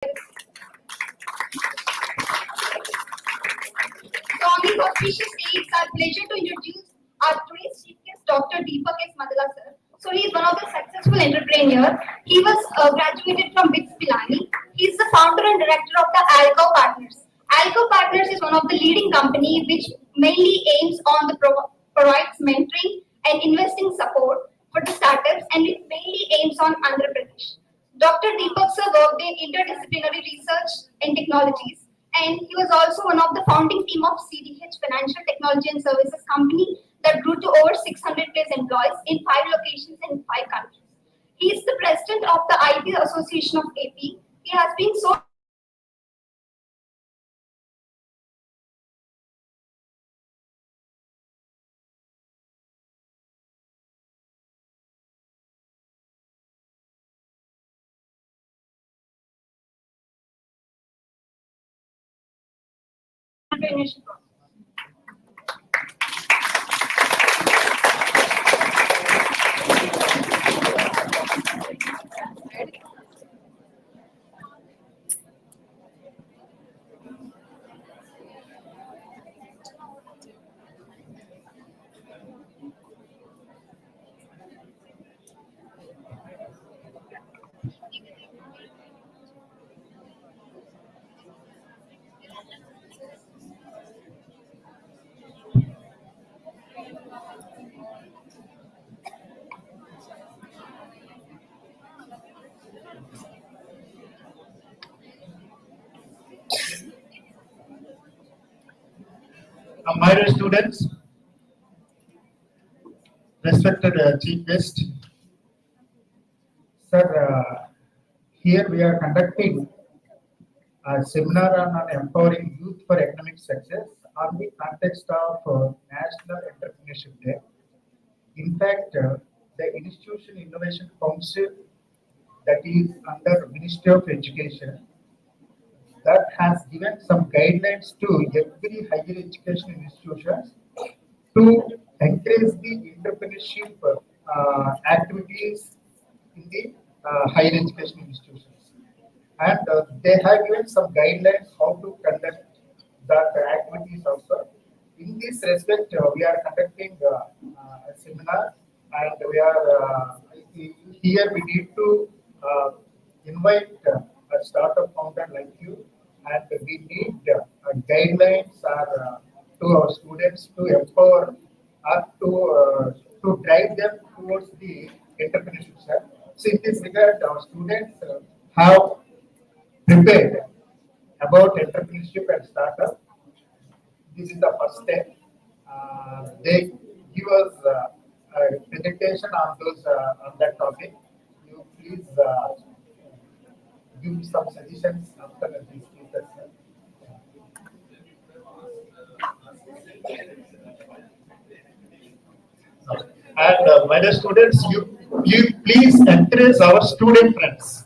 So on this auspicious day, it's our pleasure to introduce our today's chief guest, Dr. Deepak S. Madala sir. So he is one of the successful entrepreneurs. He was graduated from BITS Pilani. He is the founder and director of the Alco Partners. Alco Partners is one of the leading company which mainly aims on the provides mentoring and investing support for the startups, and it mainly aims on Andhra Pradesh. Dr. Deepak sir worked in interdisciplinary research and technologies, and he was also one of the founding team of CDH Financial Technology and Services Company that grew to over 600 plus employees in 5 locations in 5 countries. He is the president of the IT Association of AP. He has been so entrepreneurship. My dear students, respected chief guest, sir, here we are conducting a seminar on empowering youth for economic success on the context of National Entrepreneurship Day. In fact, the Institution Innovation Council that is under Ministry of Education that has given some guidelines to every higher education institutions to encourage the entrepreneurship activities in the higher education institutions. And they have given some guidelines how to conduct that activities also. In this respect, we are conducting a seminar, and we are here we need to invite a startup founder like you, and we need guidelines to our students to empower or to drive them towards the entrepreneurship side. So in this regard, our students have prepared about entrepreneurship and startup. This is the first step. They give us a presentation on those on that topic. You please give some suggestions after this speakers. And my dear students, you please encourage our student friends.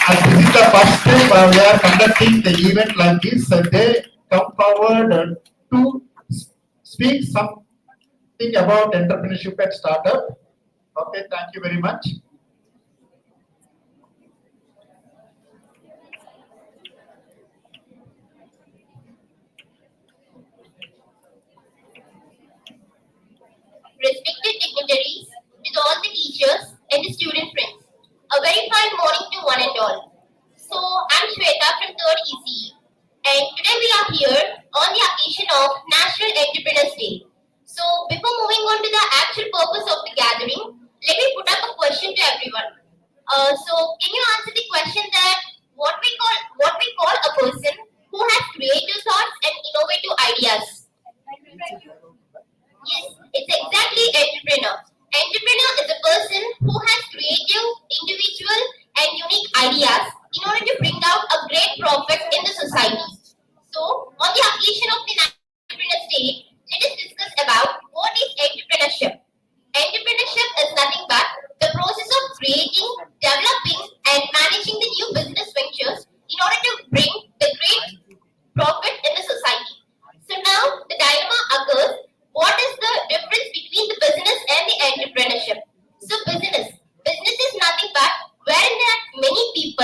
And this is the first step we are conducting the event like this. They come forward to speak something about entrepreneurship and startup. Okay, thank you very much. Respected dignitaries, with all the teachers and the student friends, a very fine morning to one and all. So, I'm Shweta from 3rd ECE, and today we are here on the occasion of National Entrepreneurs Day. So, before moving on to the actual purpose of the gathering, let me put up a question to everyone. So, can you answer the question that what we call a person who has creative thoughts and innovative ideas? Yes, it's exactly entrepreneur. Entrepreneur is a person who has creative, individual, and unique ideas in order to bring out a great profit in the society. So, on the occasion of the National Entrepreneurs Day, let us discuss about what is entrepreneurship. Entrepreneurship is nothing but the process of creating, developing, and managing the new business ventures in order to bring the great profit in the society. So now the dilemma occurs. What is the difference between the business and the entrepreneurship? So business is nothing but wherein there are many people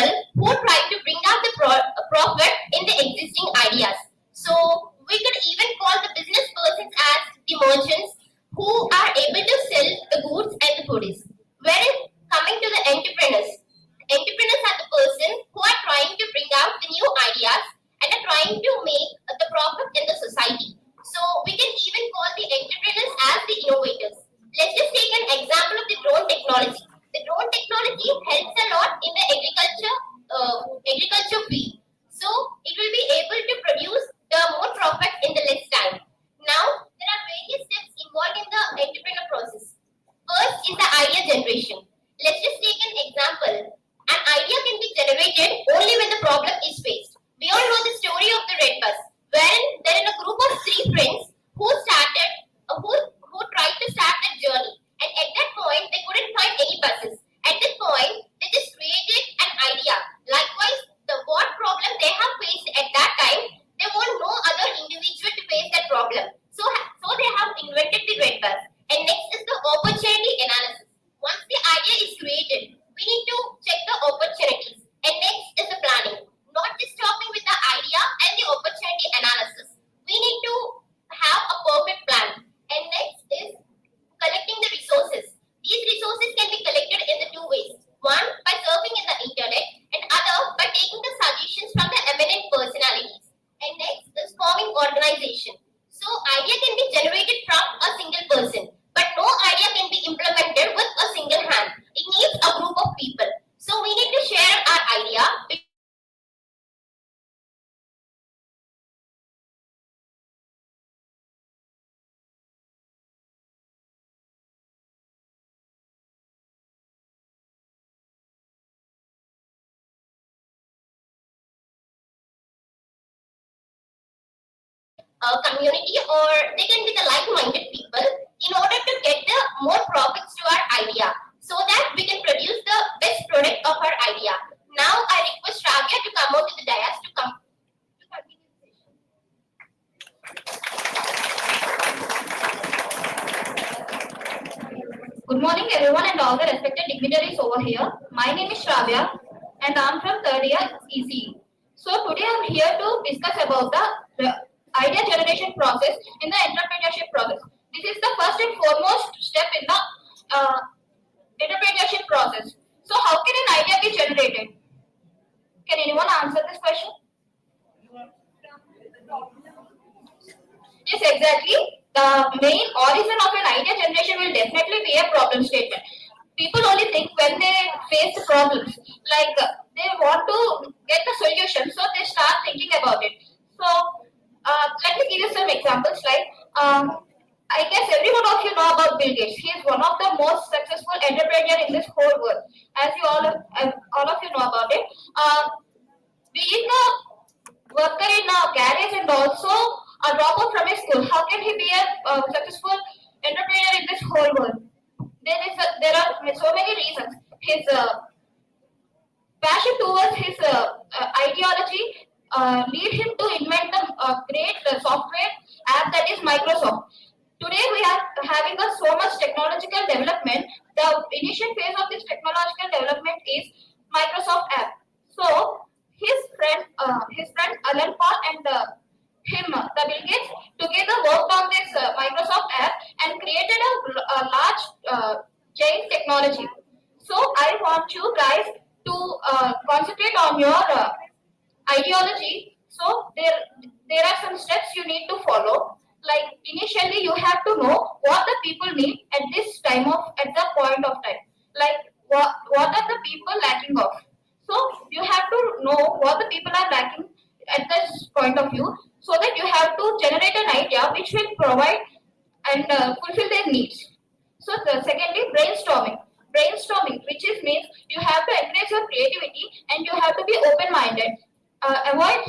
motivated only when the problem is faced. We all know the story of the red bus, wherein there is a group of three friends who tried to start the journey, and at that point they couldn't find any buses. At that point, they just created an idea. Likewise, the what problem they have faced at that time, they want no other individual to face that problem. So they have invented the red bus. And next is the opportunity analysis. Once the idea is created, we need to check the opportunities. And next is the planning. Not just stopping with the idea and the opportunity analysis. We need to have a perfect plan. And next is collecting the resources. These resources can be collected in the two ways. One, by surfing in the internet, and other by taking the suggestions from the eminent personalities. And next is forming organization. So idea can be generated from a single person, but no idea can be implemented with a single hand. It needs a group of people. So we need to share our idea. Community, or they can be the like-minded people, in order to get the more profits to our idea, so that we can produce the best product of our idea. Now I request Ravya to come out to the dais to continue the session. Good morning, everyone, and all the respected dignitaries over here. My name is Shravya, and I'm from third year ECE. So today I'm here to discuss about the idea generation process in the entrepreneurship process. This is the first and foremost step in the entrepreneurship process. So how can an idea be generated? Can anyone answer this question? Yes, exactly. The main origin of an idea generation will definitely be a problem statement. People only think when they face the problems, like they want to get the solution, so they start thinking about it. So let me give you some examples. Like I guess every one of you know about Bill Gates. He is one of the most successful entrepreneur in this whole world, as you all of you know about it. Being a worker in a garage and also a dropout from a school, how can he be a successful entrepreneur in this whole world? There are so many reasons. His passion towards his ideology lead him to invent the great software app that is Microsoft. Today we are having so much technological development. The initial phase of this technological development is Microsoft app. So his friend Alan Paul and the Bill Gates together worked on this Microsoft app and created a large chain technology. So I want you guys to concentrate on your ideology. So there are some steps you need to follow. Like initially you have to know what the people need at the point of time. Like what are the people lacking of? So you have to know what the people are lacking at this point of view, so that you have to generate an idea which will provide and fulfill their needs. So secondly, brainstorming, which is means you have to encourage your creativity and you have to be open-minded. Avoid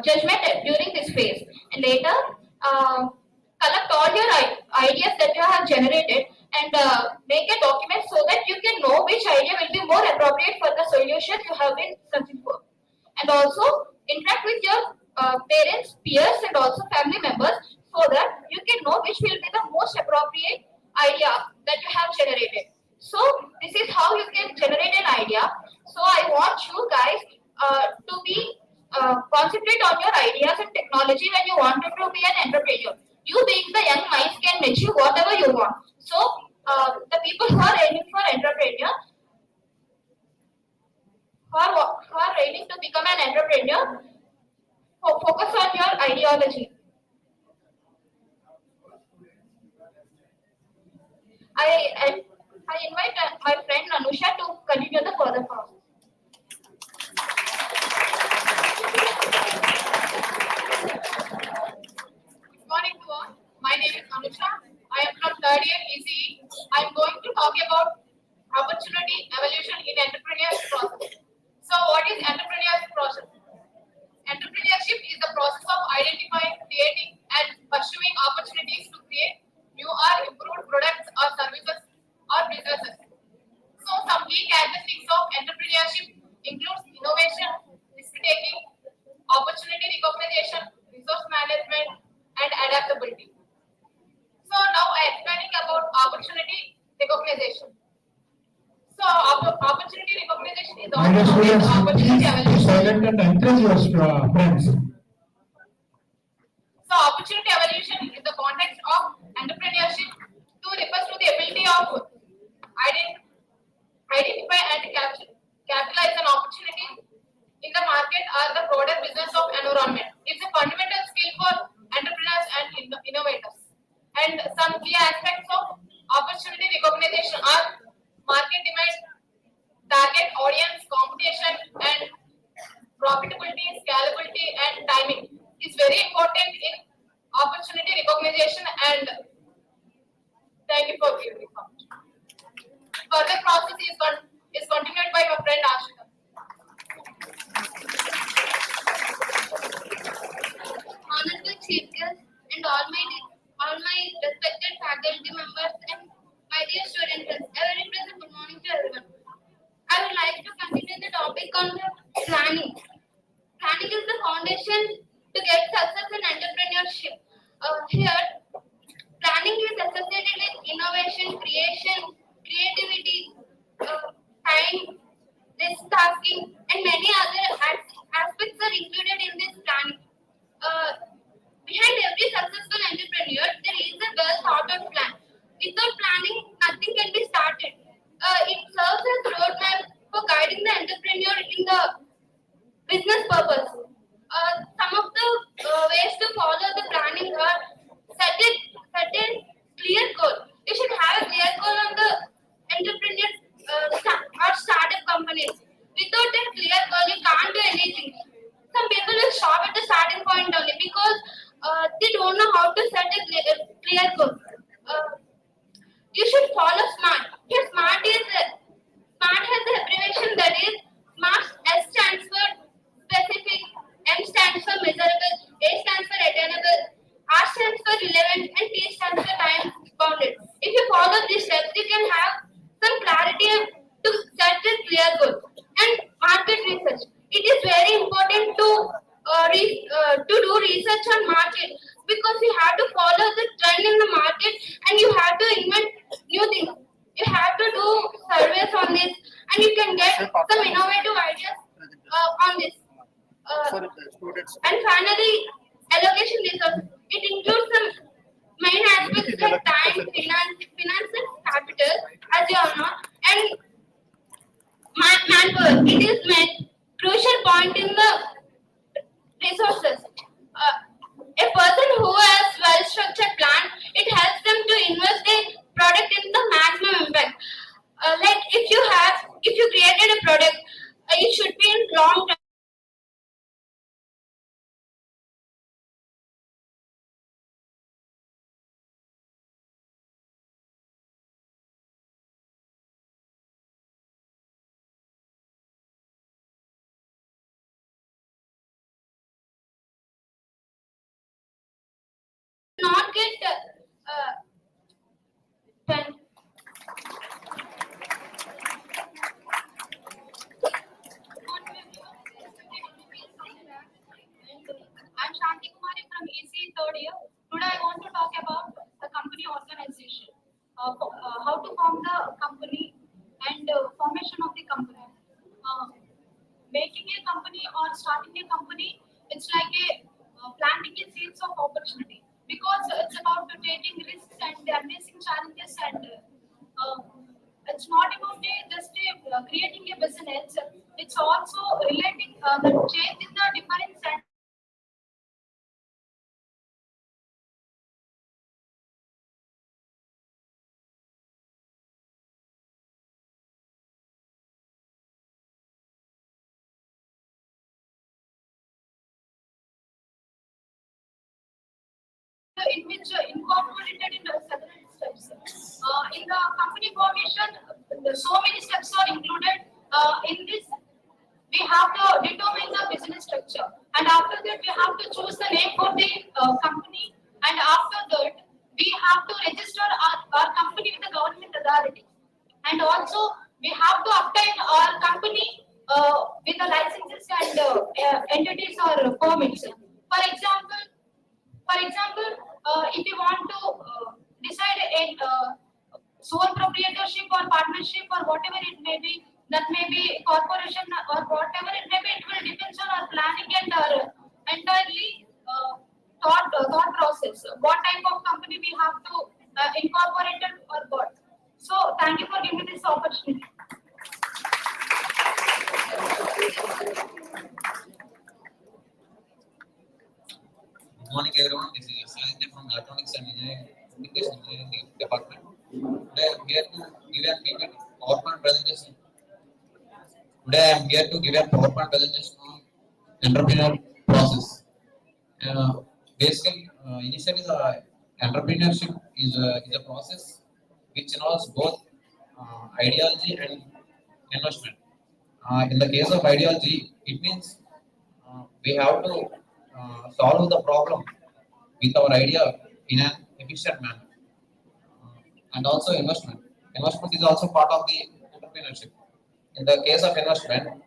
judgment during this phase. And later, collect all your ideas that you have generated and make a document so that you can know which idea will be more appropriate for the solution you have been searching for. And also interact with your parents, peers, and also family members, so that you can know which will be the most appropriate idea that you have generated. So this is how you can generate an idea. So I want you guys to be concentrate on your ideas and technology when you wanted to be an entrepreneur. You being the young minds can achieve whatever you want. So the people who are aiming for entrepreneur, who are aiming to become an entrepreneur, focus on your ideology. I invite my friend Anusha to continue the further process. Good morning to all. My name is Anusha. I am from third year ECE. I am going to talk about opportunity entrepreneurship process. So, what is entrepreneurship process? Entrepreneurship is the process of identifying, creating, and pursuing opportunities to create new or improved products or services or businesses. So, some key characteristics of entrepreneurship includes innovation, risk taking, opportunity recognition, resource management, and adaptability. So, now I explaining about opportunity recognition. So, opportunity recognition is My dear also known as students, opportunity please be evaluation. silent and encourage your friends. So, opportunity evaluation is the context of entrepreneurship to refers to the ability of ident- identify and capitalize an opportunity in the market or the broader business of environment. It's a fundamental skill for entrepreneurs and innovators. And some key aspects of opportunity recognition are market demand, target audience, competition, and profitability, scalability, and timing is very important in opportunity recognition. And thank you for giving me comment. Further process is continued by my friend Ashita. Honorable Chief Guest and all my respected faculty members and my dear students, a very pleasant good morning to everyone. I would like to continue the topic on the planning. Planning is the foundation to get success in entrepreneurship. Here, planning is associated with innovation, creation, creativity, time, risk tasking, and many other aspects are included in this planning. Uh, Behind every successful entrepreneur, there is a well thought out plan. Without planning, nothing can be started. It serves as roadmap for guiding the entrepreneur in the business purpose. Some of the ways to follow the planning are set a clear goal. You should have a clear goal on the entrepreneur or startup companies. Without a clear goal, you can't do anything. Some people will stop at the starting point only because they don't know how to set a clear goal. You should follow SMART. Here, SMART has the abbreviation that is SMART. S stands for specific, M stands for measurable, A stands for attainable, R stands for relevant, and T stands for time bounded. If you follow these steps, you can have some clarity to set a clear goal. And market research. It is very important to do research on market because you have to follow the trend in the market and you have to invent new things. You have to do surveys on this and you can get some innovative ideas on this. And finally, allocation resources. It includes some main aspects like time, finance and capital, as you all know, and manpower. It is crucial point in the resources. A person who has well-structured plan, it helps them to invest their product in the maximum impact. Like if you created a product, it should be in long term. Not get done. I'm Shanti Kumari from EC third year. Today I want to talk about the company organization, how to form the company and formation of the company. Making a company or starting a company, it's like a planting a seeds of opportunity because it's about taking risks and embracing challenges and it's not about creating a business. It's also relating the change in the difference and in which incorporated in several steps. In the company formation, so many steps are included In this, we have to determine the business structure, and after that, we have to choose the name for the company, and after that, we have to register our company with the government authority, and also we have to obtain our company with the licenses and entities or permits. If you want to decide a sole proprietorship or partnership or whatever it may be, that may be corporation or whatever it may be, it will depends on our planning and our entirely thought process. What type of company we have to incorporate it or what. So thank you for giving me this opportunity. Good morning, everyone. This is Sanjay from Electronics and Engineering Communication Engineering Department. Today I am here to give a PowerPoint presentation. Today I am here to give a PowerPoint presentation on entrepreneur process. Initially, the entrepreneurship is a process which involves both ideology and investment. In the case of ideology, it means we have to solve the problem with our idea in an efficient manner. And also investment. Investment is also part of the entrepreneurship. In the case of investment,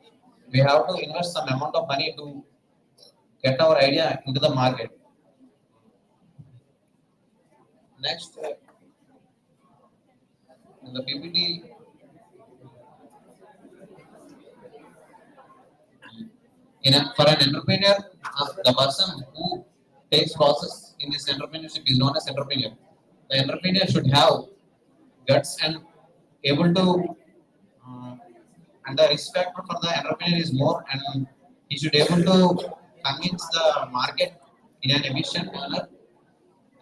we have to invest some amount of money to get our idea into the market. Next, in the PPT, for an entrepreneur, the person who takes process in this entrepreneurship is known as entrepreneur. The entrepreneur should have guts and able to, and the risk factor for the entrepreneur is more, and he should able to convince the market in an efficient manner,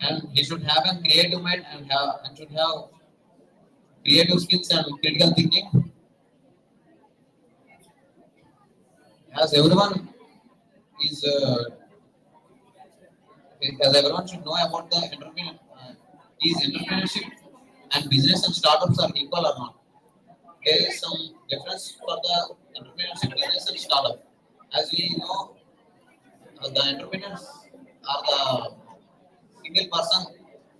and he should have a creative mind and should have creative skills and critical thinking. As everyone is, as everyone should know about the is entrepreneurship and business and startups are equal or not? There is some difference for the entrepreneurship, business and startup. As we know, the entrepreneurs are the single person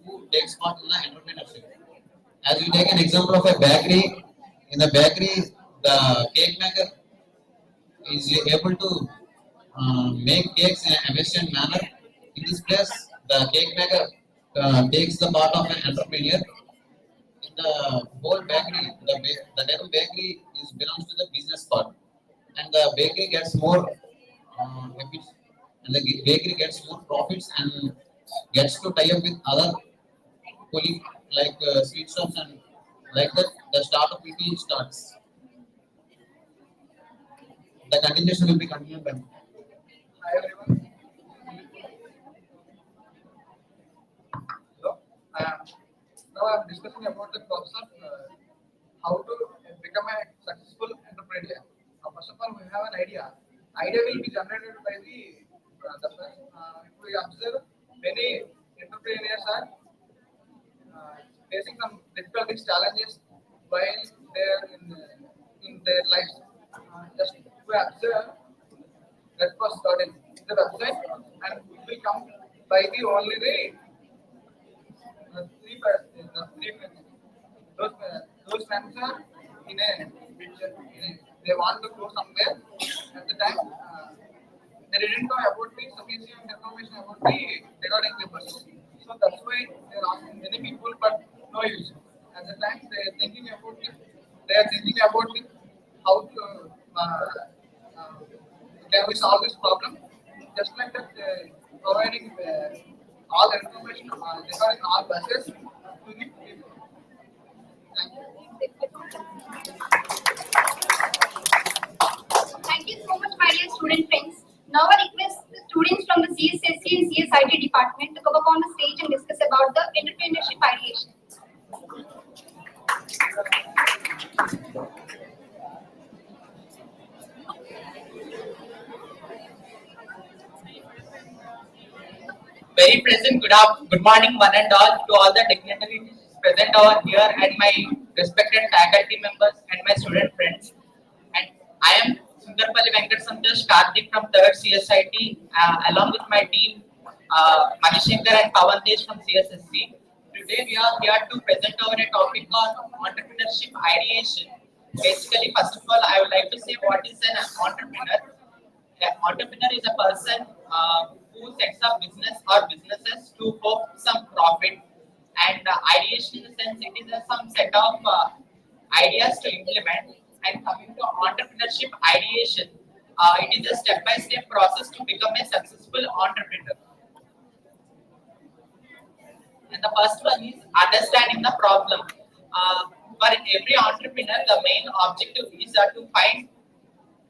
who takes part in the entrepreneurship. As we take an example of a bakery, in the bakery, the cake maker is able to make cakes in an efficient manner. In this place, the cake maker takes the part of an entrepreneur. In the whole bakery, the name bakery belongs to the business part, and the bakery gets more efficient, and the bakery gets more profits and gets to tie up with other colleagues like sweet shops, and like that the startup will be starts. The continuation will be continued by. Hi everyone. Hello. Now I'm discussing about the process of how to become a successful entrepreneur. First of all, we have an idea. Idea will be generated by the first. If we observe, many entrepreneurs are facing some difficulties, challenges while they're in their lives. Just we observe that was starting the website, and it will come by the only the three friends. Those friends are in they want to go somewhere at the time. They didn't know about the sufficient information about the regarding the process. So that's why they're asking many people, but no use. At the time they're thinking about how to can we solve this problem. Just like that, providing all information regarding all buses to the people. Thank you. Thank you so much, my dear student friends. Now I request the students from the CSSC and CSIT department to come up on the stage and discuss about the entrepreneurship ideation. Very present. Good morning, one and all, to all the dignitaries present over here, and my respected faculty members and my student friends. Venkat Santosh Karthik from 3rd CSIT, along with my team, Manishankar and Pavantesh from CSSC. Today we are here to present over a topic on entrepreneurship ideation. Basically, first of all, I would like to say what is an entrepreneur. An entrepreneur is a person who sets up business or businesses to hope some profit. And ideation, in the sense, it is some set of ideas to implement. And coming to entrepreneurship ideation, it is a step-by-step process to become a successful entrepreneur. And the first one is understanding the problem. For every entrepreneur, the main objective is to find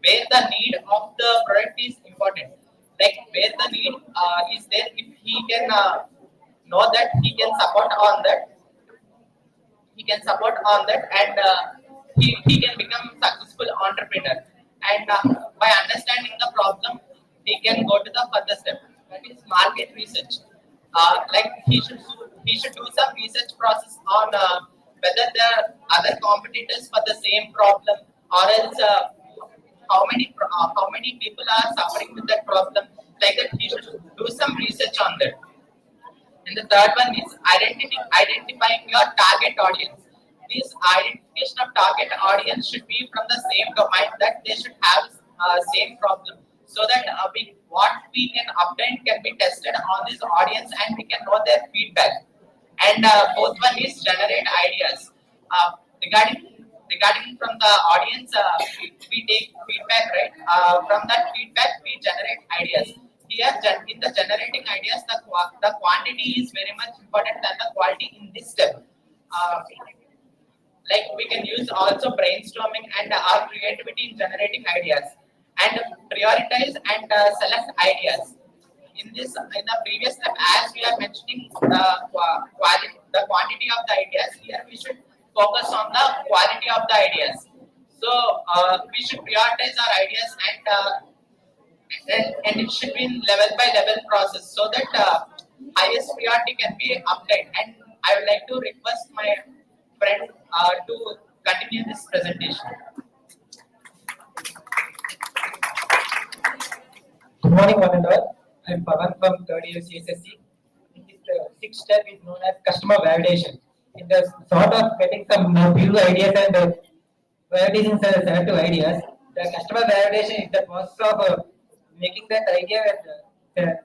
where the need of the product is important. Like where the need is there, if he can know that he can support on that, and he can become successful entrepreneur. And by understanding the problem, he can go to the further step. That is market research. Like he should do some research process on whether there are other competitors for the same problem, or else how many people are suffering with that problem. Like that, he should do some research on that. And the third one is identifying your target audience. This identification of target audience should be from the same domain, that they should have same problem, so that what we can obtain can be tested on this audience and we can know their feedback. And fourth one is generate ideas. Regarding from the audience, we take feedback, right? From that feedback, we generate ideas. Here, in the generating ideas, the quantity is very much important than the quality in this step. Like we can use also brainstorming and our creativity in generating ideas, and prioritize and select ideas. In the previous step, as we are mentioning the quantity of the ideas, here we should focus on the quality of the ideas. So we should prioritize our ideas, and it should be in level by level process, so that highest priority can be obtained. And I would like to request my friend to continue this presentation. Good morning, one and all. I'm Pavan from 3rd year CSSC. The sixth step is known as customer validation. In the sort of getting some few ideas and validating selective ideas, the customer validation is the process of making that idea and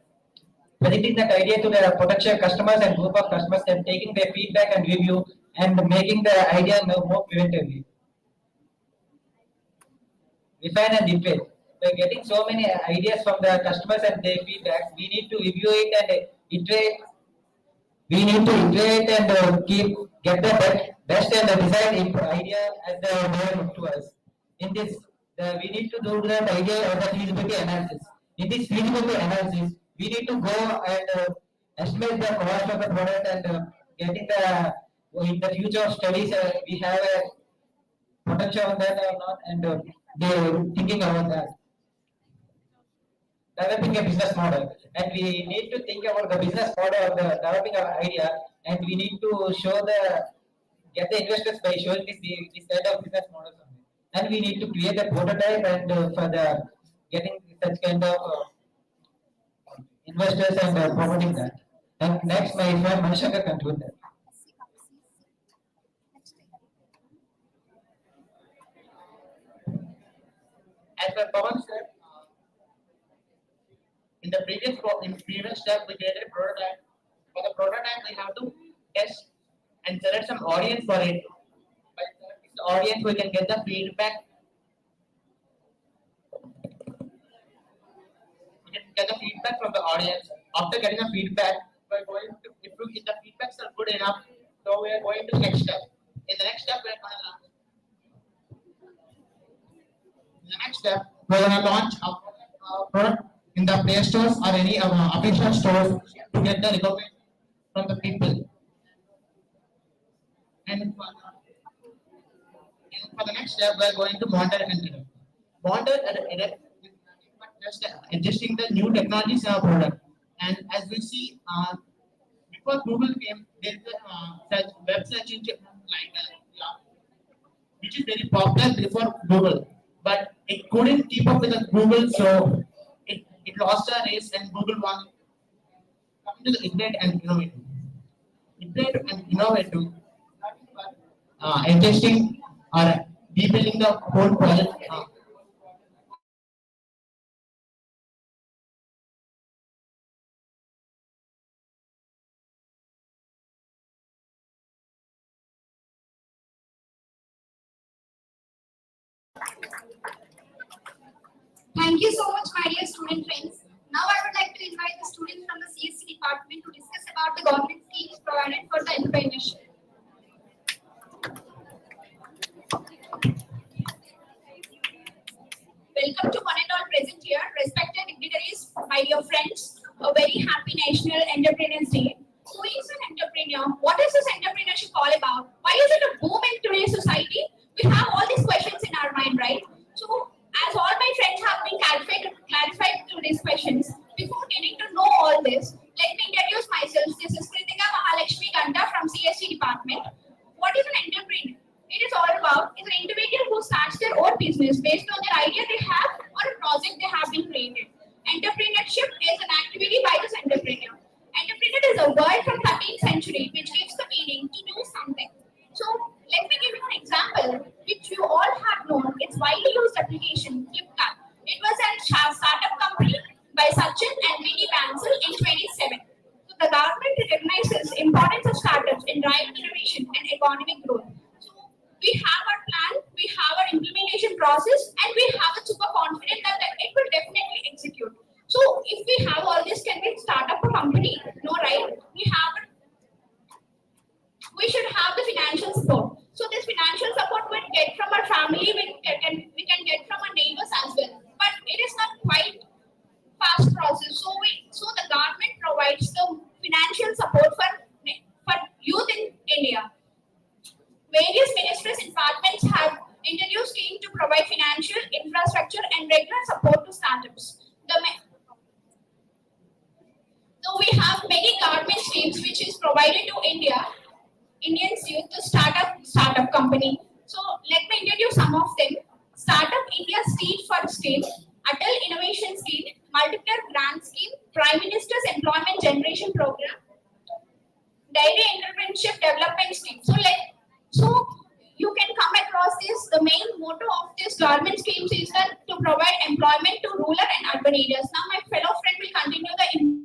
presenting that idea to the potential customers and group of customers, and taking their feedback and review and making the idea more preventively. Refine and iterate. By getting so many ideas from the customers and their feedback, we need to review it and iterate. We need to iterate and get the best and the desired idea as the known to us. In this, we need to do the idea of the feasibility analysis. In this feasibility analysis, we need to go and estimate the cost of the product, and getting the in the future studies we have a potential on that or not, and they thinking about that. Developing a business model, and we need to think about the business model of the developing our idea, and we need to get the investors by showing this kind of business models on it. And we need to create a prototype and for the getting such kind of investors and promoting that. And next, my friend Manishankar conclude that. As my Pawan said, in the previous step, we created a prototype. For the prototype, we have to test and select some audience for it. By selecting the audience, we can get the feedback. We can get the feedback from the audience. After getting the feedback, we're going to, if the feedbacks are good enough, so we are going to next step. In the next step, we're going to launch a product in the Play Stores or any official stores to get the recommend from the people. And for the next step, we are going to monitor and adapt. Monitor and adapt is nothing but just adjusting the new technologies in our product. And as we see, before Google came, there is a web search engine like which is very popular before Google. But it couldn't keep up with the Google, so it lost a race and Google won. Coming to the iterate and innovative. Iterate and innovative, adjusting or rebuilding the whole project. Thank you so much, my dear student friends. Now I would like to invite the students from the CSC department to discuss about the government schemes provided for the entrepreneurship. Welcome to one and all present here, respected dignitaries, my dear friends. A very happy National Entrepreneurs Day. Who is an entrepreneur? What is this entrepreneurship all about? Why is it a boom in today's society? We have all these questions in our mind, right? So, as all my friends have been clarified through these questions, before getting to know all this, let me introduce myself. This is Kritika Mahalakshmi Ganda from CSC department. What is an entrepreneur? It is all about is an individual who starts their own business based on their idea they have or a project they have been created. Entrepreneurship is an activity by this entrepreneur. Entrepreneur is a word from 13th century which gives the meaning to do something. So let me give you an example which you all have known. It's widely used application Flipkart. It was a startup company by Sachin and V.D. Bansal in 27. So the government recognizes importance of startups in driving innovation and economic growth. So we have our plan, we have our implementation process, and we have a super confident that it will definitely execute. So if we have all this, can we start up a company? No, right? We should have the financial support. So this financial support we get from our family, we can get from our neighbors as well. But it is not quite fast process. So the government provides the financial support for youth in India. Various ministries and departments have introduced schemes to provide financial infrastructure and regular support to startups. So we have many government schemes which is provided to Indian youth to start startup company. So let me introduce some of them. Startup India Street Fund Scheme, Atal Innovation Scheme, Multiplier Grant Scheme, Prime Minister's Employment Generation Program, Dairy Entrepreneurship Development Scheme. So you can come across this. The main motto of this government schemes is that to provide employment to rural and urban areas. Now my fellow friend will continue the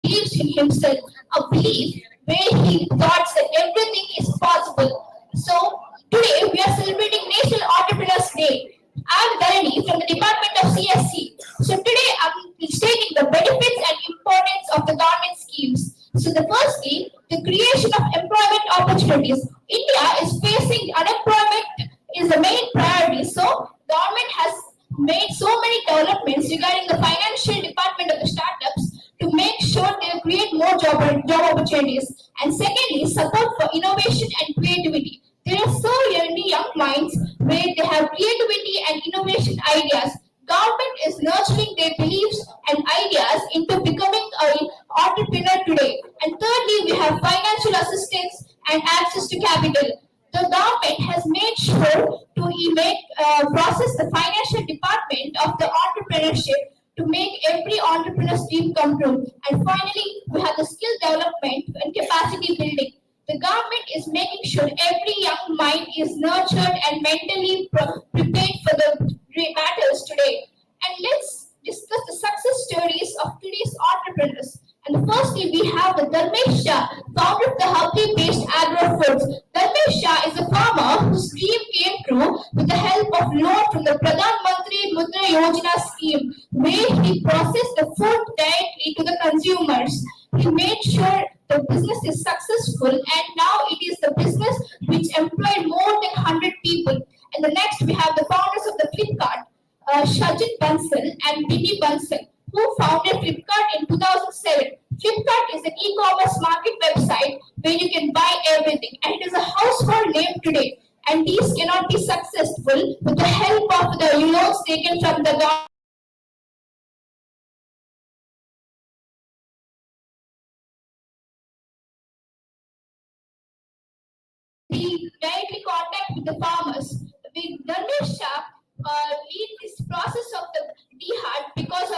believes in himself, a belief where he thought that everything is possible. So today we are celebrating National Entrepreneurs Day. I'm Dharani from the Department of CSC. So today I'm stating the benefits and importance of the government schemes. So the firstly, the creation of employment opportunities. India is facing unemployment is the main priority. So government has made so many developments regarding the financial department of the startups to make sure they create more job opportunities. And secondly, support for innovation and creativity. There are so many young minds where they have creativity and innovation ideas. Government is nurturing their beliefs and ideas into becoming an entrepreneur today. And thirdly, we have financial assistance and access to capital. The government has made sure to process the financial department of the entrepreneurship to make every entrepreneur's dream come true. And finally, we have the skill development and capacity building. The government is making sure every young mind is nurtured and mentally prepared for the battles today. And let's discuss the success stories of today's entrepreneurs. And firstly, we have the Dharmesh Shah, founder of the Hubli-based agro foods. Dharmesh Shah is a farmer whose dream came true with the help of loan from the Pradhan Mantri Mudra Yojana scheme, where he processed the food directly to the consumers. He made sure the business is successful, and now it is the business which employed more than 100 people. And the next, we have the founders of the Flipkart, Shajit Bansal and B.D. Bansal, who founded Flipkart in 2007. Flipkart is an e-commerce market website where you can buy everything, and it is a household name today. and these cannot be successful with the help of the loans taken from the government. We directly contact with the farmers. We Dharmesh lead this process of the DHAT because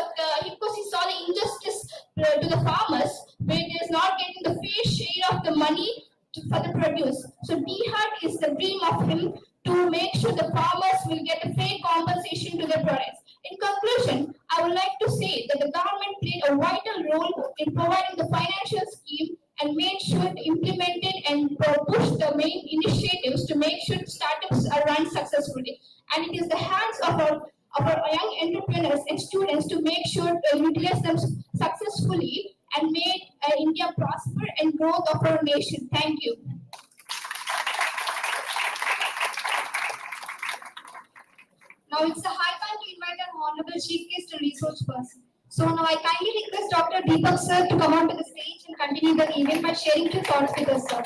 he saw the injustice to the farmers where they is not getting the fair share of the money for the produce. So DHAT is the dream of him to make sure the farmers will get a fair compensation to their products. In conclusion, I would like to say that the government played a vital role in providing the financial scheme and made sure to implement it and push the main initiatives to make sure startups are run successfully. And it is the hands of our young entrepreneurs and students to make sure to utilize them successfully and make India prosper and growth of our nation. Thank you. Now it's the high time to invite our Honorable Chief Guest and Resource Person. So now I kindly request Dr. Deepak sir to come onto the stage and continue the event by sharing two thoughts with us, sir.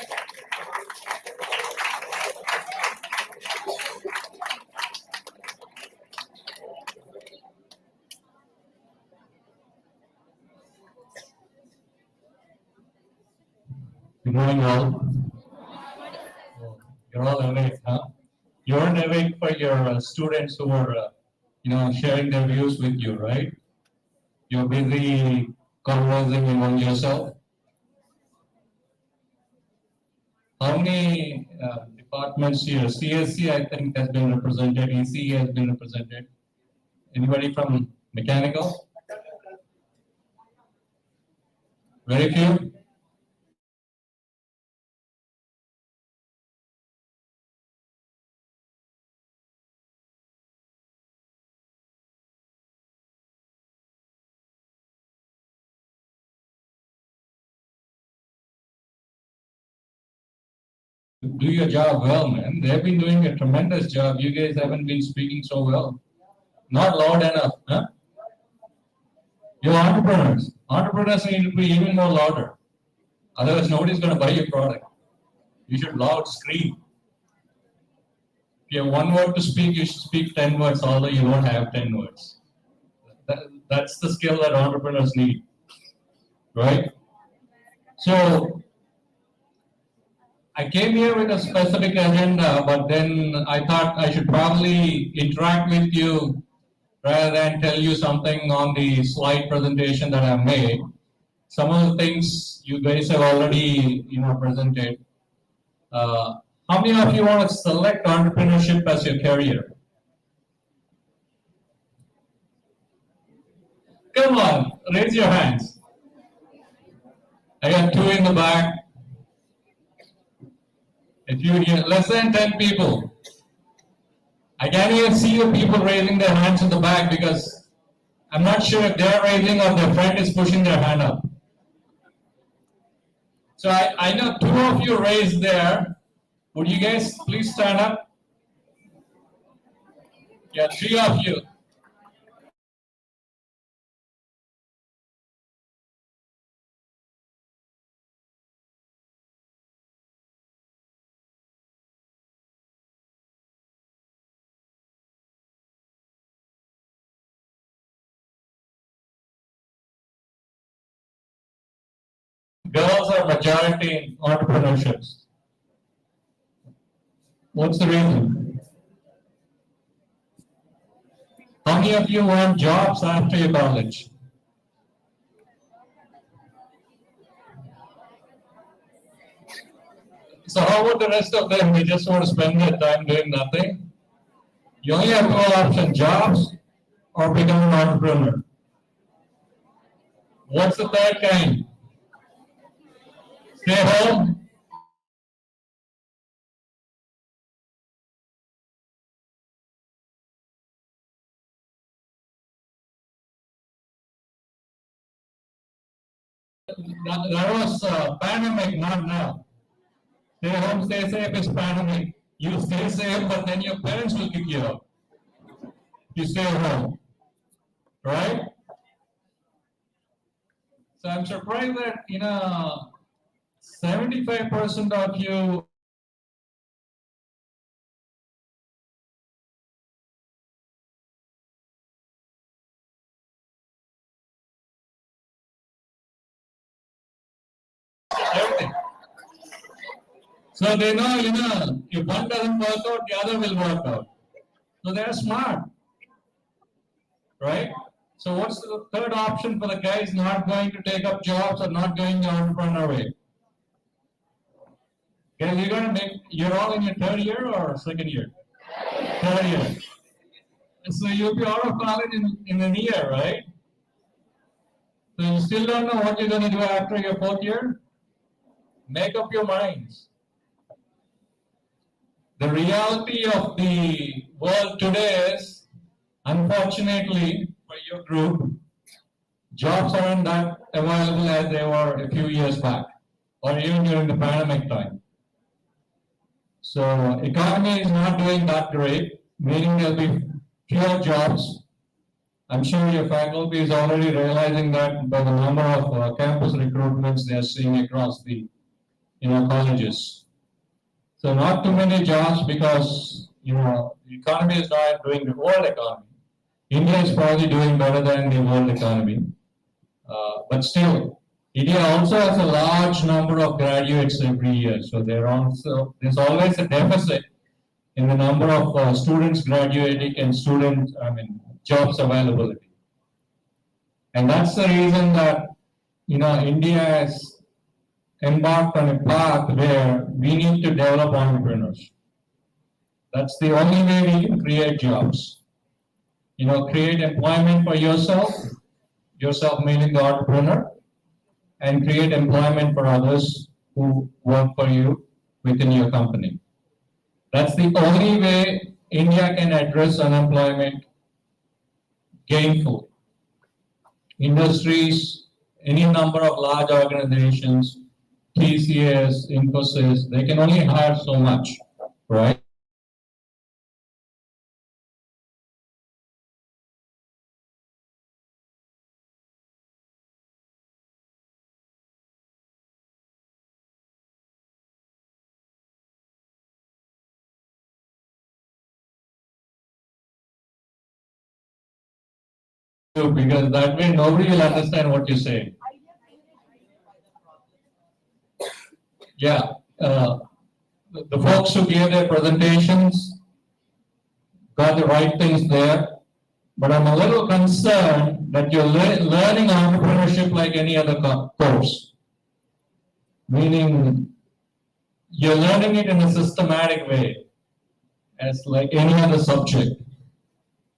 Good morning, all. You're all awake, huh? You're awake for your students who are, sharing their views with you, right? You're busy conversing among yourself. How many departments here? CSC, I think, has been represented. ECE has been represented. Anybody from mechanical? Very few. Do your job well, man. They've been doing a tremendous job. You guys haven't been speaking so well. Not loud enough, huh? You're entrepreneurs. Entrepreneurs need to be even more louder. Otherwise, nobody's going to buy your product. You should loud scream. If you have one word to speak, you should speak 10 words, although you don't have 10 words. That's the skill that entrepreneurs need, right? So, I came here with a specific agenda, but then I thought I should probably interact with you rather than tell you something on the slide presentation that I made. Some of the things you guys have already, presented. How many of you want to select entrepreneurship as your career? Come on, raise your hands. I got two in the back. If you get less than 10 people, I can't even see the people raising their hands in the back because I'm not sure if they're raising or their friend is pushing their hand up. So I know two of you raised there. Would you guys please stand up? Yeah, three of you. Girls are majority in entrepreneurships. What's the reason? How many of you want jobs after your college? So how about the rest of them? They just want to spend their time doing nothing? You only have two options, jobs or become an entrepreneur. What's the third kind? Stay home. That was pandemic, not now. Stay home, stay safe is pandemic. You stay safe, but then your parents will kick you out. You stay home, right? So I'm surprised that 75% of you So they know, if one doesn't work out, the other will work out. So they're smart, right? So what's the third option for the guys not going to take up jobs or not going the entrepreneur way? Okay, you're all in your third year or second year? Third year. So you'll be out of college in a year, right? So you still don't know what you're going to do after your fourth year? Make up your minds. The reality of the world today is, unfortunately for your group, jobs aren't that available as they were a few years back, or even during the pandemic time. So economy is not doing that great, meaning there'll be fewer jobs. I'm sure your faculty is already realizing that by the number of campus recruitments they are seeing across the colleges. So not too many jobs because the economy is not doing the world economy. India is probably doing better than the world economy, but still, India also has a large number of graduates every year. So there's always a deficit in the number of students graduating and jobs availability. And that's the reason that India has embarked on a path where we need to develop entrepreneurs. That's the only way we can create jobs. Create employment for yourself meaning the entrepreneur, and create employment for others who work for you within your company. That's the only way India can address unemployment gainfully. Industries, any number of large organizations, TCS, Infosys, they can only hire so much, right? Because that way nobody will understand what you say. Yeah, the folks who gave their presentations got the right things there, but I'm a little concerned that you're learning entrepreneurship like any other course, meaning you're learning it in a systematic way, as like any other subject.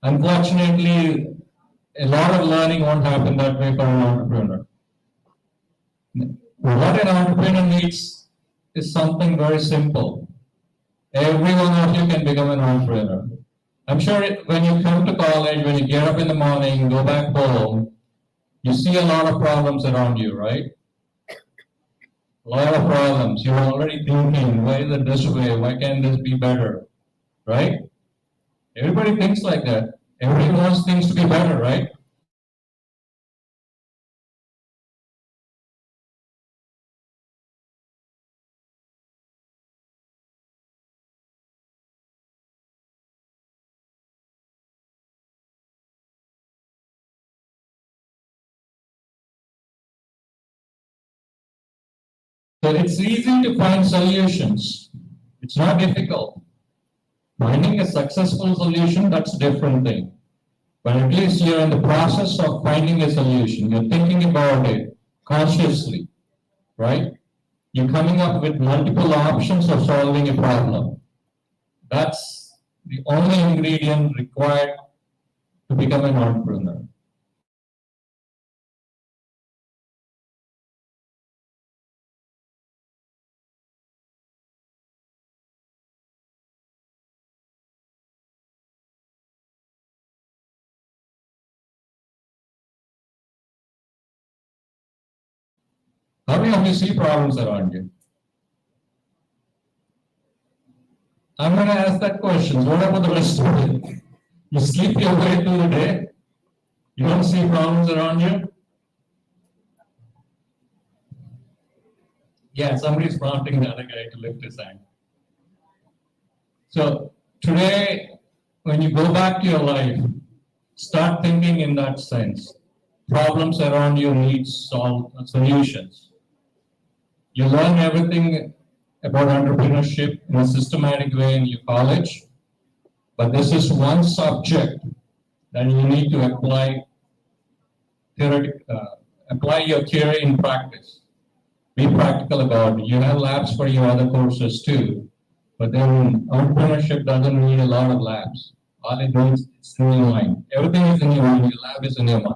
Unfortunately, a lot of learning won't happen that way for an entrepreneur. What an entrepreneur needs is something very simple. Every one of you can become an entrepreneur. I'm sure when you come to college, when you get up in the morning, go back home, you see a lot of problems around you, right? A lot of problems. You're already thinking, why is it this way? Why can't this be better? Right? Everybody thinks like that. Everybody wants things to be better, right? So it's easy to find solutions. It's not difficult. Finding a successful solution, that's a different thing. But at least you're in the process of finding a solution. You're thinking about it consciously, right? You're coming up with multiple options of solving a problem. That's the only ingredient required to become an entrepreneur. How many of you see problems around you? I'm going to ask that question. What about the rest of it? You sleep your way through the day? You don't see problems around you? Yeah, somebody's prompting the other guy to lift his hand. So today, when you go back to your life, start thinking in that sense. Problems around you need solutions. You learn everything about entrepreneurship in a systematic way in your college, but this is one subject that you need to apply your theory in practice. Be practical about it. You have labs for your other courses too, but then entrepreneurship doesn't need a lot of labs. All it needs is in your mind. Everything is in your mind. Your lab is in your mind.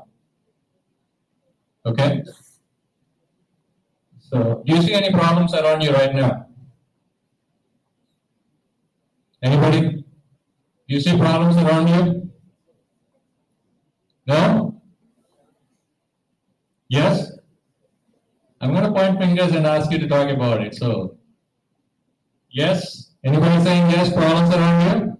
Okay? So, do you see any problems around you right now? Anybody? Do you see problems around you? No? Yes? I'm going to point fingers and ask you to talk about it. So, yes? Anybody saying yes? Problems around you?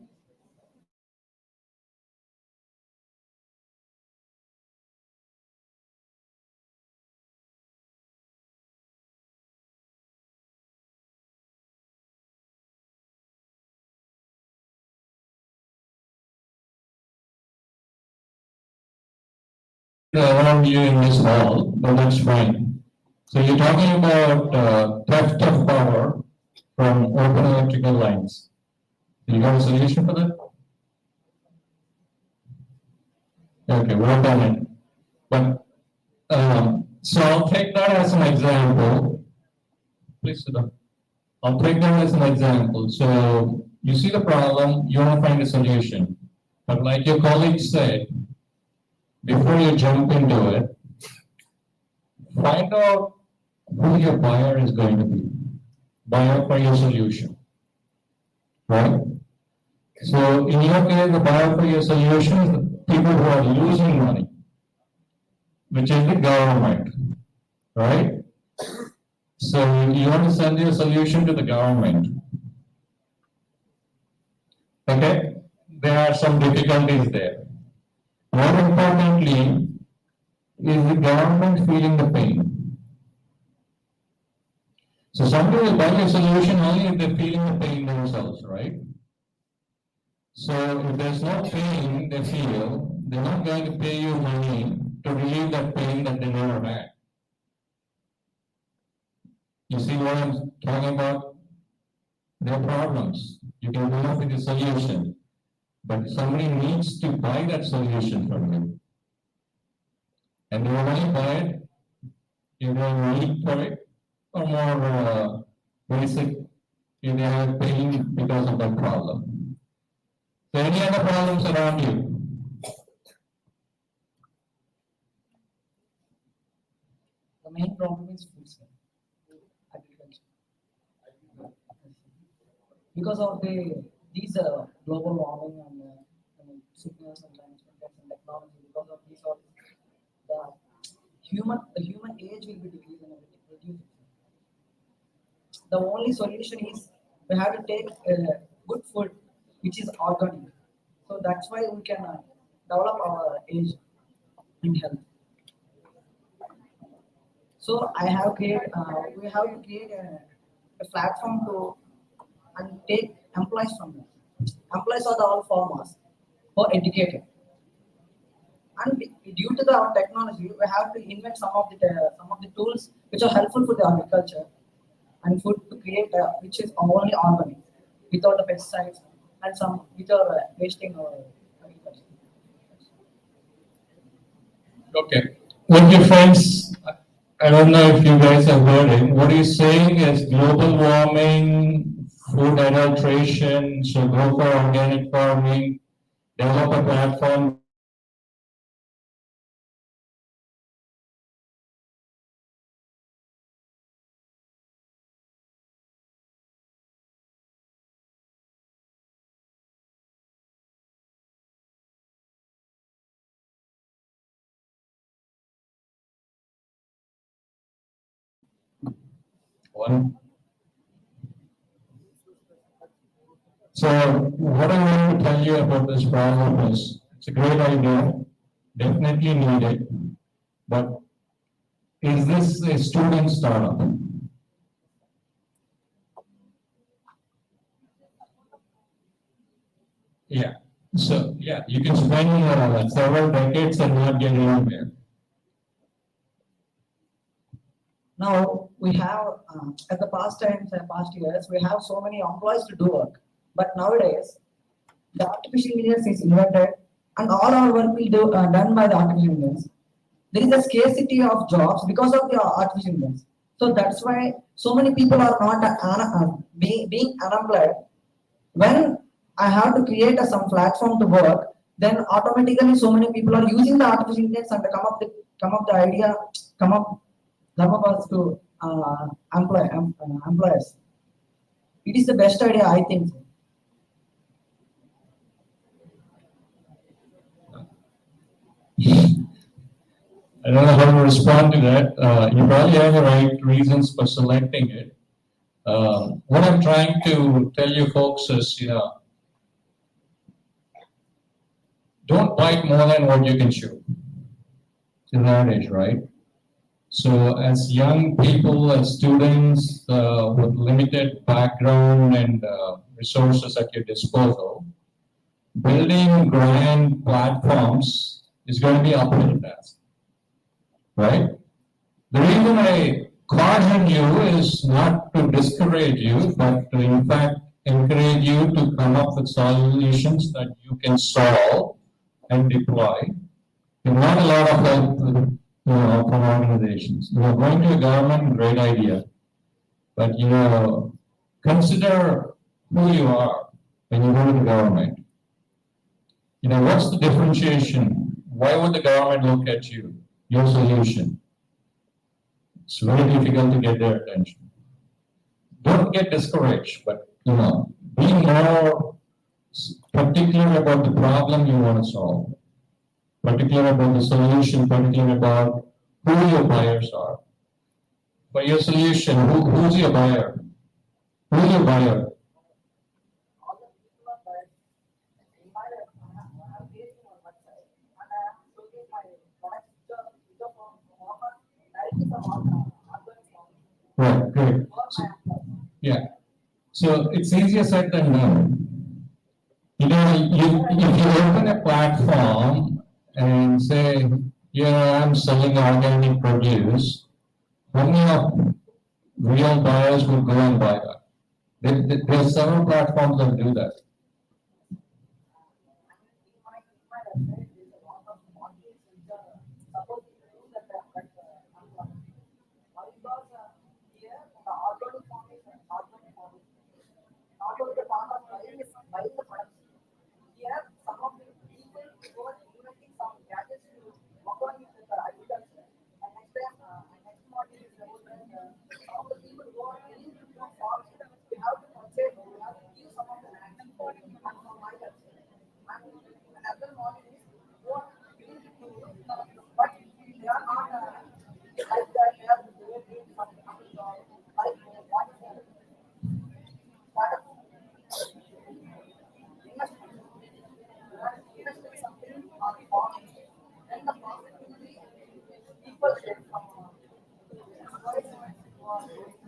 Around you in this hall, but that's fine. So you're talking about theft of power from open electrical lines. You got a solution for that? Okay, work on it. But so I'll take that as an example. Please sit down. I'll take that as an example. So you see the problem, you want to find a solution. But like your colleague said, before you jump into it, find out who your buyer is going to be. Buyer for your solution. Right? So in your case, the buyer for your solution is the people who are losing money, which is the government. Right? So you want to send your solution to the government. Okay? There are some difficulties there. More importantly, is the government feeling the pain? So somebody will buy your solution only if they're feeling the pain themselves, right? So if there's no pain they feel, they're not going to pay you money to relieve that pain that they never had. You see what I'm talking about? Their problems. You can come up with a solution, but somebody needs to buy that solution from you. And they will only buy it if they have need for it, or more basic if they have pain because of that problem. So any other problems around you? The main problem is food agriculture. Because of these global warming and sickness and management and technology, because of these all, the human age will be decreasing and reducing. The only solution is we have to take good food which is organic. So that's why we can develop our age and health. So we have to create a platform to and take employees from them. Employees are the all farmers who are educated. And due to our technology, we have to invent some of the tools which are helpful for the agriculture and food to create which is only organic, without the pesticides and some without wasting our agriculture. Okay. Okay, friends, I don't know if you guys have heard it. What he's saying is global warming, food adulteration, so go for organic farming, develop a platform. One. So what I want to tell you about this problem is it's a great idea, definitely needed, but is this a student startup? Yeah. So yeah, you can spend several decades and not get anywhere. Now we have at the past times and past years we have so many employees to do work, but nowadays the artificial intelligence is invented and all our work will do done by the artificial intelligence. There is a scarcity of jobs because of the artificial intelligence. So that's why so many people are not being unemployed. When I have to create some platform to work, then automatically so many people are using the artificial intelligence and come up the idea, come up as to employers. It is the best idea, I think. I don't know how to respond to that. You probably have the right reasons for selecting it. What I'm trying to tell you folks is, don't bite more than what you can chew. In that age, right? So as young people, as students with limited background and resources at your disposal, building grand platforms is going to be uphill task, right? The reason I caution you is not to discourage you, but to in fact encourage you to come up with solutions that you can solve and deploy. There's not a lot of help from organizations. Going to a government, great idea, but consider who you are when you go to the government. What's the differentiation? Why would the government look at you? Your solution. It's very difficult to get their attention. Don't get discouraged, but be more particular about the problem you want to solve, particular about the solution, particular about who your buyers are. For your solution, who's your buyer? Who's your buyer? Right, great. Yeah. So it's easier said than done. If you open a platform and say, I'm selling organic produce, how many of real buyers will go and buy that? There are several platforms that do that.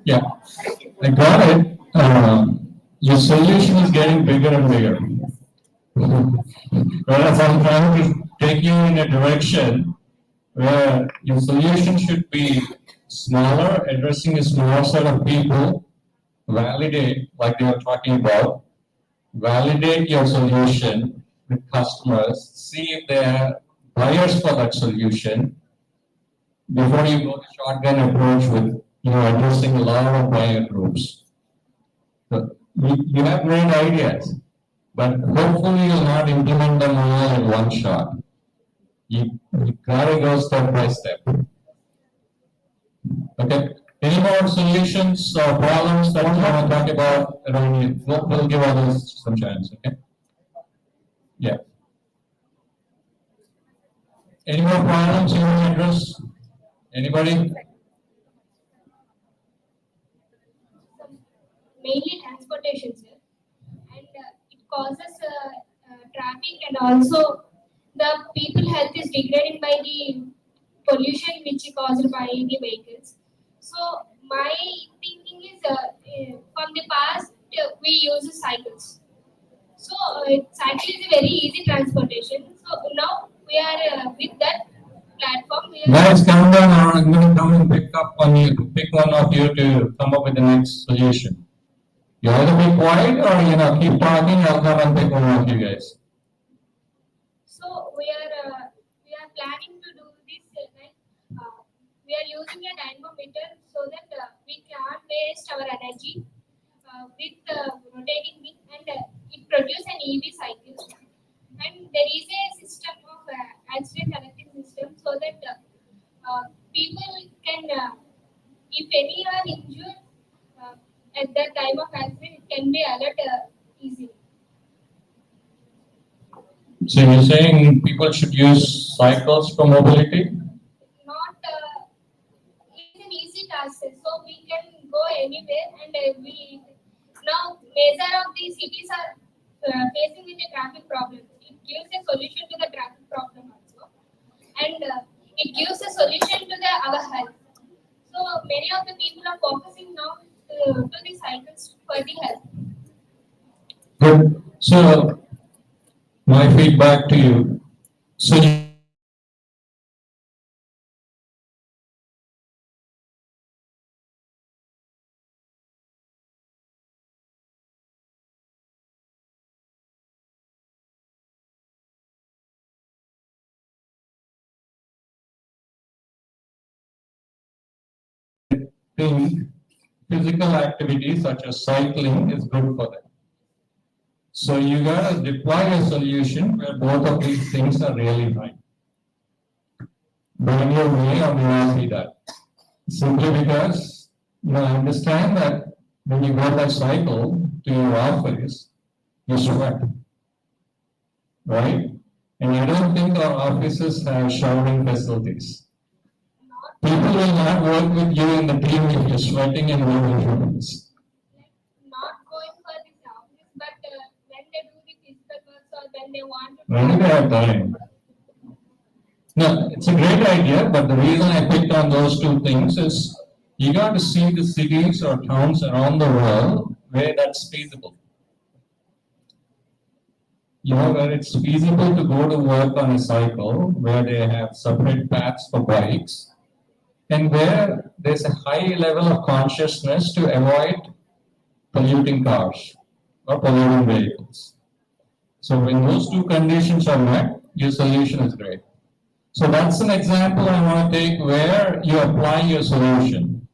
Yeah, I got it. Your solution is getting bigger and bigger. Whereas I'm trying to take you in a direction where your solution should be smaller, addressing a small set of people, validate, like they were talking about, validate your solution with customers, see if they are buyers for that solution before you go the shotgun approach with addressing a lot of buyer groups. So you have great ideas, but hopefully you'll not implement them all in one shot. You gotta go step by step. Okay. Any more solutions or problems that you want to talk about around you? We'll give others some chance. Okay. Yeah. Any more problems you want to address? Anybody? Mainly transportation, sir, and it causes traffic, and also the people health is degraded by the pollution which is caused by the vehicles. So my thinking is from the past we use cycles. So cycle is a very easy transportation. So now we are with that platform. Guys, come down. I'm going to come and pick one of you to come up with the next solution. You either be quiet or keep talking. I'll come and pick one of you guys. So we are planning to do this we are using a dynamometer so that we can't waste our energy with rotating wing, and it produces an EV cycle. And there is a system of accident alerting system so that people can, if any are injured at the time of accident, it can be alert easily. So you're saying people should use cycles for mobility? Not it's an easy task, so we can go anywhere, and we now major of the cities are facing with a traffic problem. It gives a solution to the traffic problem also, and it gives a solution to our health. So many of the people are focusing now to the cycles for the health. Good. So my feedback to you. So think physical activity such as cycling is good for them. So you gotta deploy a solution where both of these things are really high. When you may or may not see that. Simply because I understand that when you go by cycle to your office, you sweat. Right? And I don't think our offices have showering facilities. People will not work with you in the team if you're sweating and wearing shorts. Not going for this office, but when they do the physical work or when they want to. When do they have time? No, it's a great idea, but the reason I picked on those two things is you got to see the cities or towns around the world where that's feasible. Where it's feasible to go to work on a cycle, where they have separate paths for bikes, and where there's a high level of consciousness to avoid polluting cars or polluting vehicles. So when those two conditions are met, your solution is great. So that's an example I want to take where you apply your solution,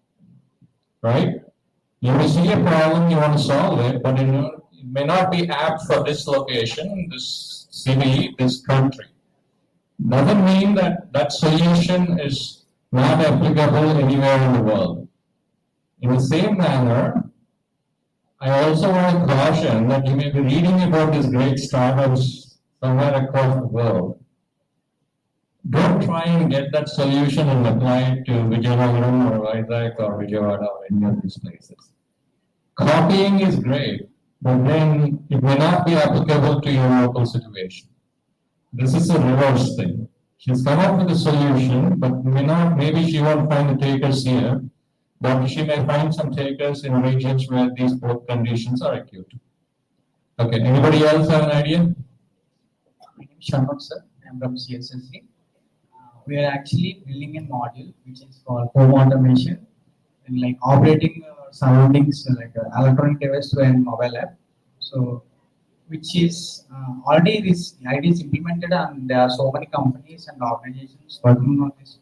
right? You see a problem, you want to solve it, but it may not be apt for this location, this city, this country. Doesn't mean that that solution is not applicable anywhere in the world. In the same manner, I also want to caution that you may be reading about these great startups somewhere across the world. Don't try and get that solution and apply it to Vijayanagar or Vizag or Vijayawada or any of these places. Copying is great, but then it may not be applicable to your local situation. This is a reverse thing. She's come up with a solution, but maybe she won't find the takers here, but she may find some takers in regions where these both conditions are acute. Okay, anybody else have an idea? My name is Sharmak sir. I'm from CSSC. We are actually building a module which is called home automation and like operating surroundings like electronic device to a mobile app. So, which is already this idea is implemented and there are so many companies and organizations working on this.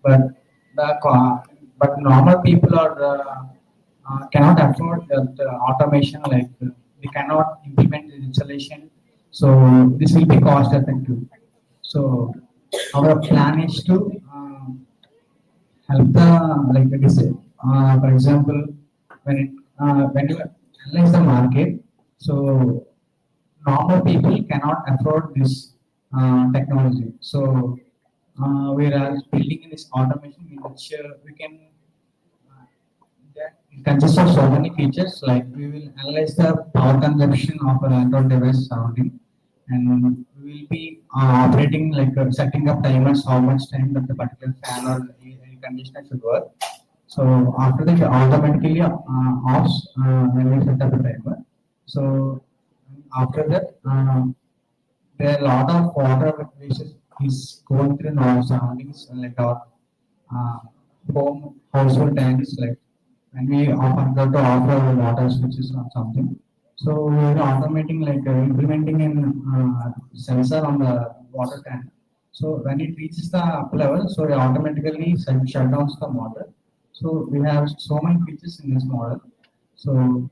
But normal people are cannot afford the automation, like they cannot implement the installation. So this will be cost effective. So our plan is to help the like this. For example, when you analyze the market, so normal people cannot afford this technology. So we are building in this automation in which we can. It consists of so many features. Like we will analyze the power consumption of an Android device surrounding, and we will be operating like setting up timers how much time that the particular fan or air conditioner should work. So after that, it automatically offs when we set up the timer. So after that, there are a lot of water wastage he's going through our surroundings, like our uh, home household tanks, like when we forgot to offer water switches or something. So we are automating, like implementing an sensor on the water tank. So when it reaches the up level, so it automatically shut down the water. So we have so many features in this model. So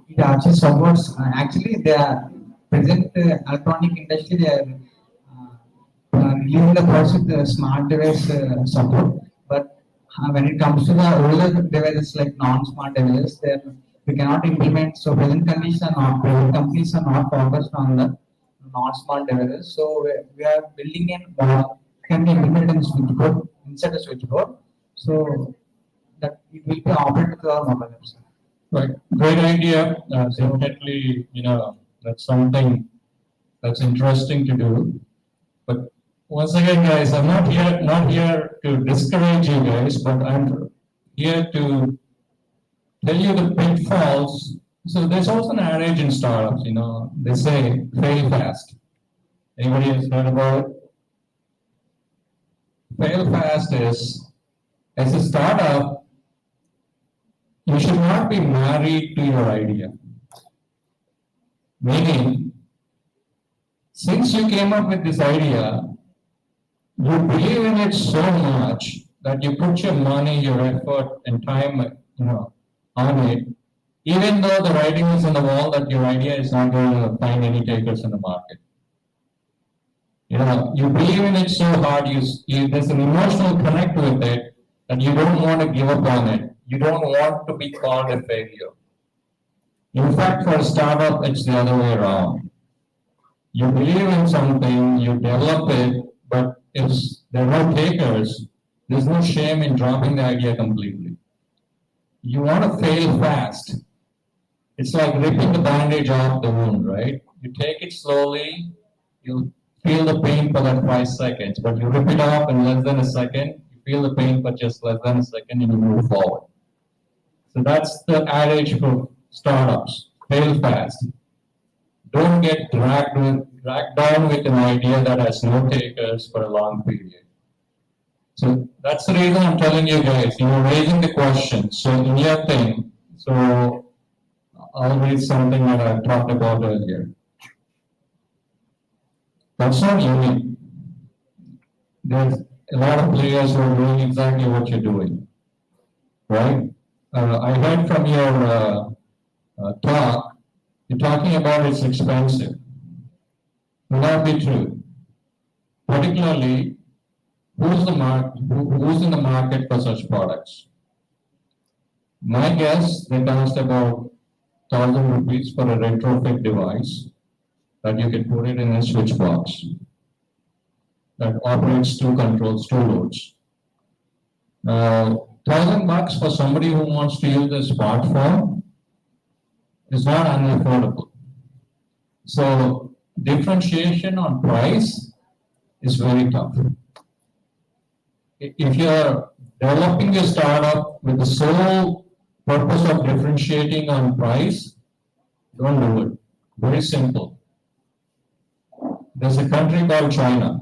it actually supports, actually the present electronic industry, they are releasing the first smart device support. But when it comes to the older devices like non-smart devices, then we cannot implement. So present conditions are not, present companies are not focused on the non-smart devices. So we are building in can be implemented in switchboard, inside the switchboard. So that it will be operated to our mobile apps. Right, great idea. Definitely, that's something that's interesting to do. But once again, guys, I'm not here to discourage you guys, but I'm here to tell you the pitfalls. So there's also an adage in startups, they say fail fast. Anybody has heard about it? Fail fast is, as a startup, you should not be married to your idea. Meaning, since you came up with this idea, you believe in it so much that you put your money, your effort, and time, on it, even though the writing is on the wall that your idea is not going to find any takers in the market. You believe in it so hard, there's an emotional connect with it that you don't want to give up on it. You don't want to be called a failure. In fact, for a startup, it's the other way around. You believe in something, you develop it, but if there are no takers, there's no shame in dropping the idea completely. You want to fail fast. It's like ripping the bandage off the wound, right? You take it slowly, you feel the pain for that 5 seconds, but you rip it off in less than a second, you feel the pain for just less than a second, and you move forward. So that's the adage for startups. Fail fast. Don't get dragged down with an idea that has no takers for a long period. So that's the reason I'm telling you guys, raising the question. So in your thing, so I'll read something that I talked about earlier. That's not unique. There's a lot of players who are doing exactly what you're doing, right? I heard from your talk, you're talking about it's expensive. Will that be true? Particularly, who's in the market for such products? My guess, they cost about 1,000 rupees for a retrofit device that you can put it in a switch box that operates two controls, two loads. Now, $1,000 for somebody who wants to use a smartphone is not unaffordable. So differentiation on price is very tough. If you're developing a startup with the sole purpose of differentiating on price, don't do it. Very simple. There's a country called China,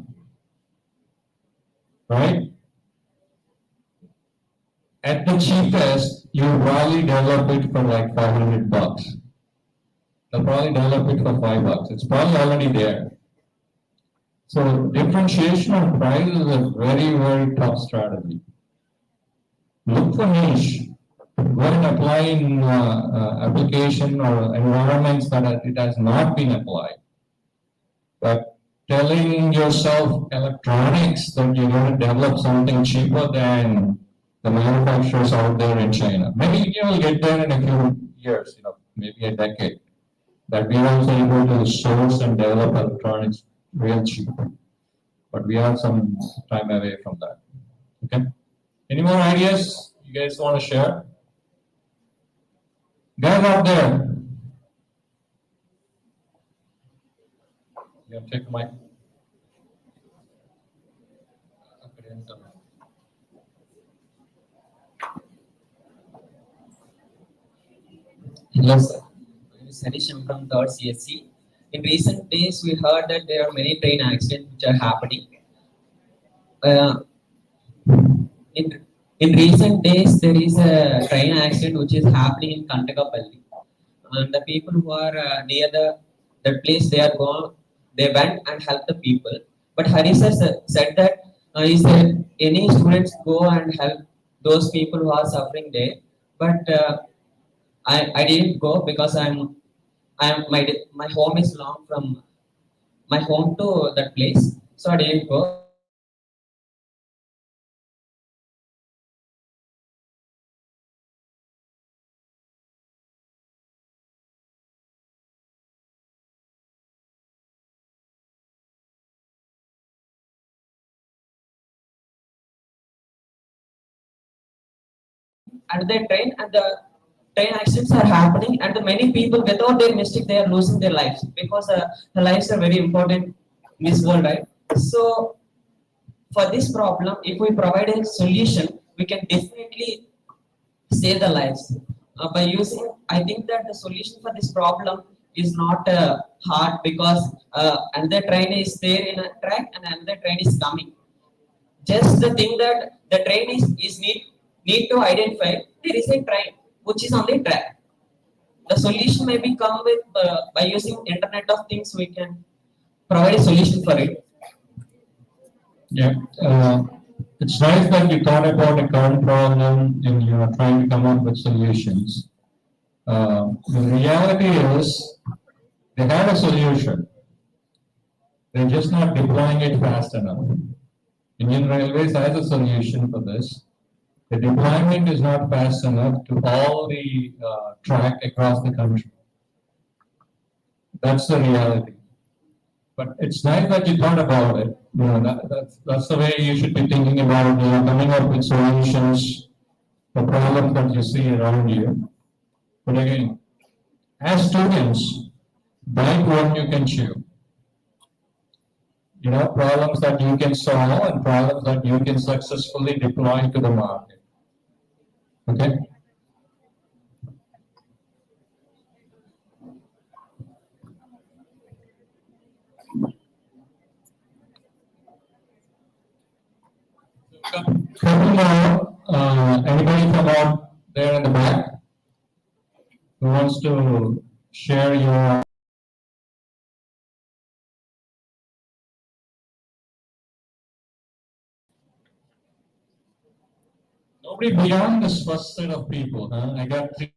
right? At the cheapest, you probably develop it for like $500. They'll probably develop it for $5. It's probably already there. So differentiation on price is a very, very tough strategy. Look for niche. Go and apply in application or environments that it has not been applied. But telling yourself electronics that you're going to develop something cheaper than the manufacturers out there in China. Maybe you will get there in a few years, maybe a decade. That we are also able to source and develop electronics real cheap. But we are some time away from that. Okay. Any more ideas you guys want to share? Guys out there. You have to take the mic. Hello, sir. My name is Harish. I'm from third CSC. in recent days we heard that there are many train accidents which are happening. Uh, in in recent days there is a train accident which is happening in Kantakapalli, and the people who are near that place, they are gone, they went and helped the people. But Hari sir said that is there any students go and help those people who are suffering there? But I didn't go because my home is long from my home to that place, so I didn't go. And the train accidents are happening, and the many people without their mistake they are losing their lives, because the lives are very important in this world, right? So for this problem, if we provide a solution, we can definitely save the lives. By using, I think that the solution for this problem is not hard, because another train is there in a track and another train is coming. Just the thing that the train is need to identify there is a train which is on the track. The solution may be come with by using Internet of Things, we can provide a solution for it. Yeah. It's nice that you thought about a current problem and you are trying to come up with solutions. The reality is they have a solution. They're just not deploying it fast enough. Indian Railways has a solution for this. The deployment is not fast enough to all the track across the country. That's the reality. But it's nice that you thought about it. You know, that's the way you should be thinking about it. You know, coming up with solutions for problems that you see around you. But again, as students, bite what you can chew. You know, problems that you can solve and problems that you can successfully deploy to the market. Okay? Couple more. Anybody from out there in the back who wants to share your nobody beyond this first set of people, huh? I got three.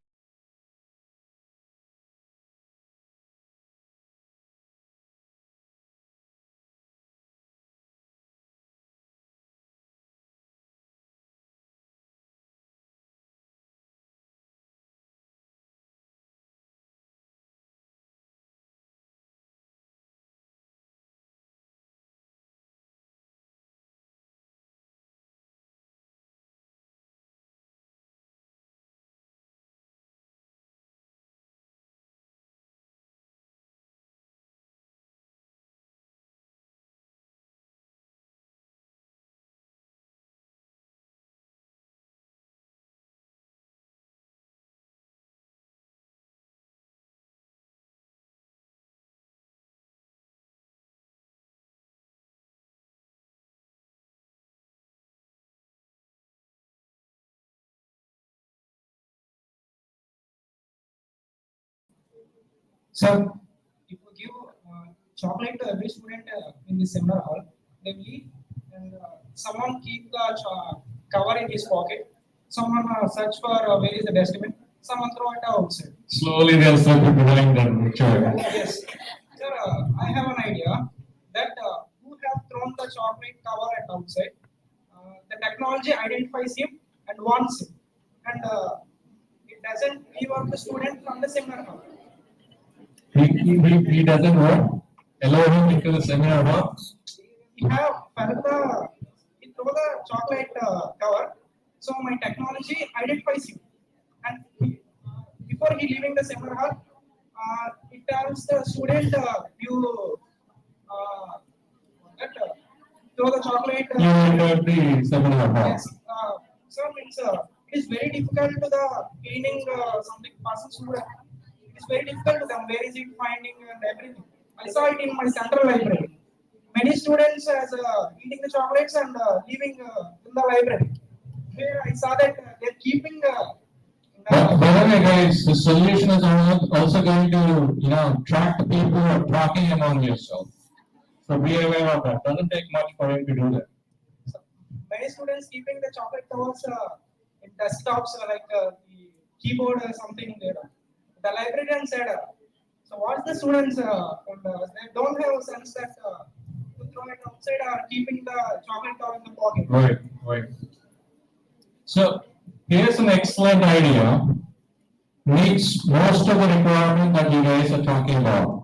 So, if you give chocolate to every student in the seminar hall, they will eat, and someone keep the cover in his pocket. Someone search for where is the dustbin. Someone throw it outside. Slowly they'll start behind them. Sure. Yes, sir. I have an idea that who have thrown the chocolate cover at outside. The technology identifies him and warns him, and it doesn't leave out the student from the seminar hall. He doesn't what? Allow him into the seminar hall. He have he throw the chocolate cover, so my technology identifies him, and before he leaving the seminar hall, it tells the student you that throw the chocolate. You entered the seminar hall. Yes, so means it is very difficult to the cleaning something person student. It is very difficult to them. Where is it finding and everything. I saw it in my central library. Many students as eating the chocolates and leaving in the library. Here I saw that they're keeping. By the way, guys, the solution is also going to, track the people who are talking among yourself. So be aware of that. Doesn't take much for you to do that. So many students keeping the chocolate covers in desktops like the keyboard or something there. The librarian said, so what's the students they don't have a sense that to throw it outside or keeping the chocolate cover in the pocket. Right. So here's an excellent idea. Meets most of the requirements that you guys are talking about.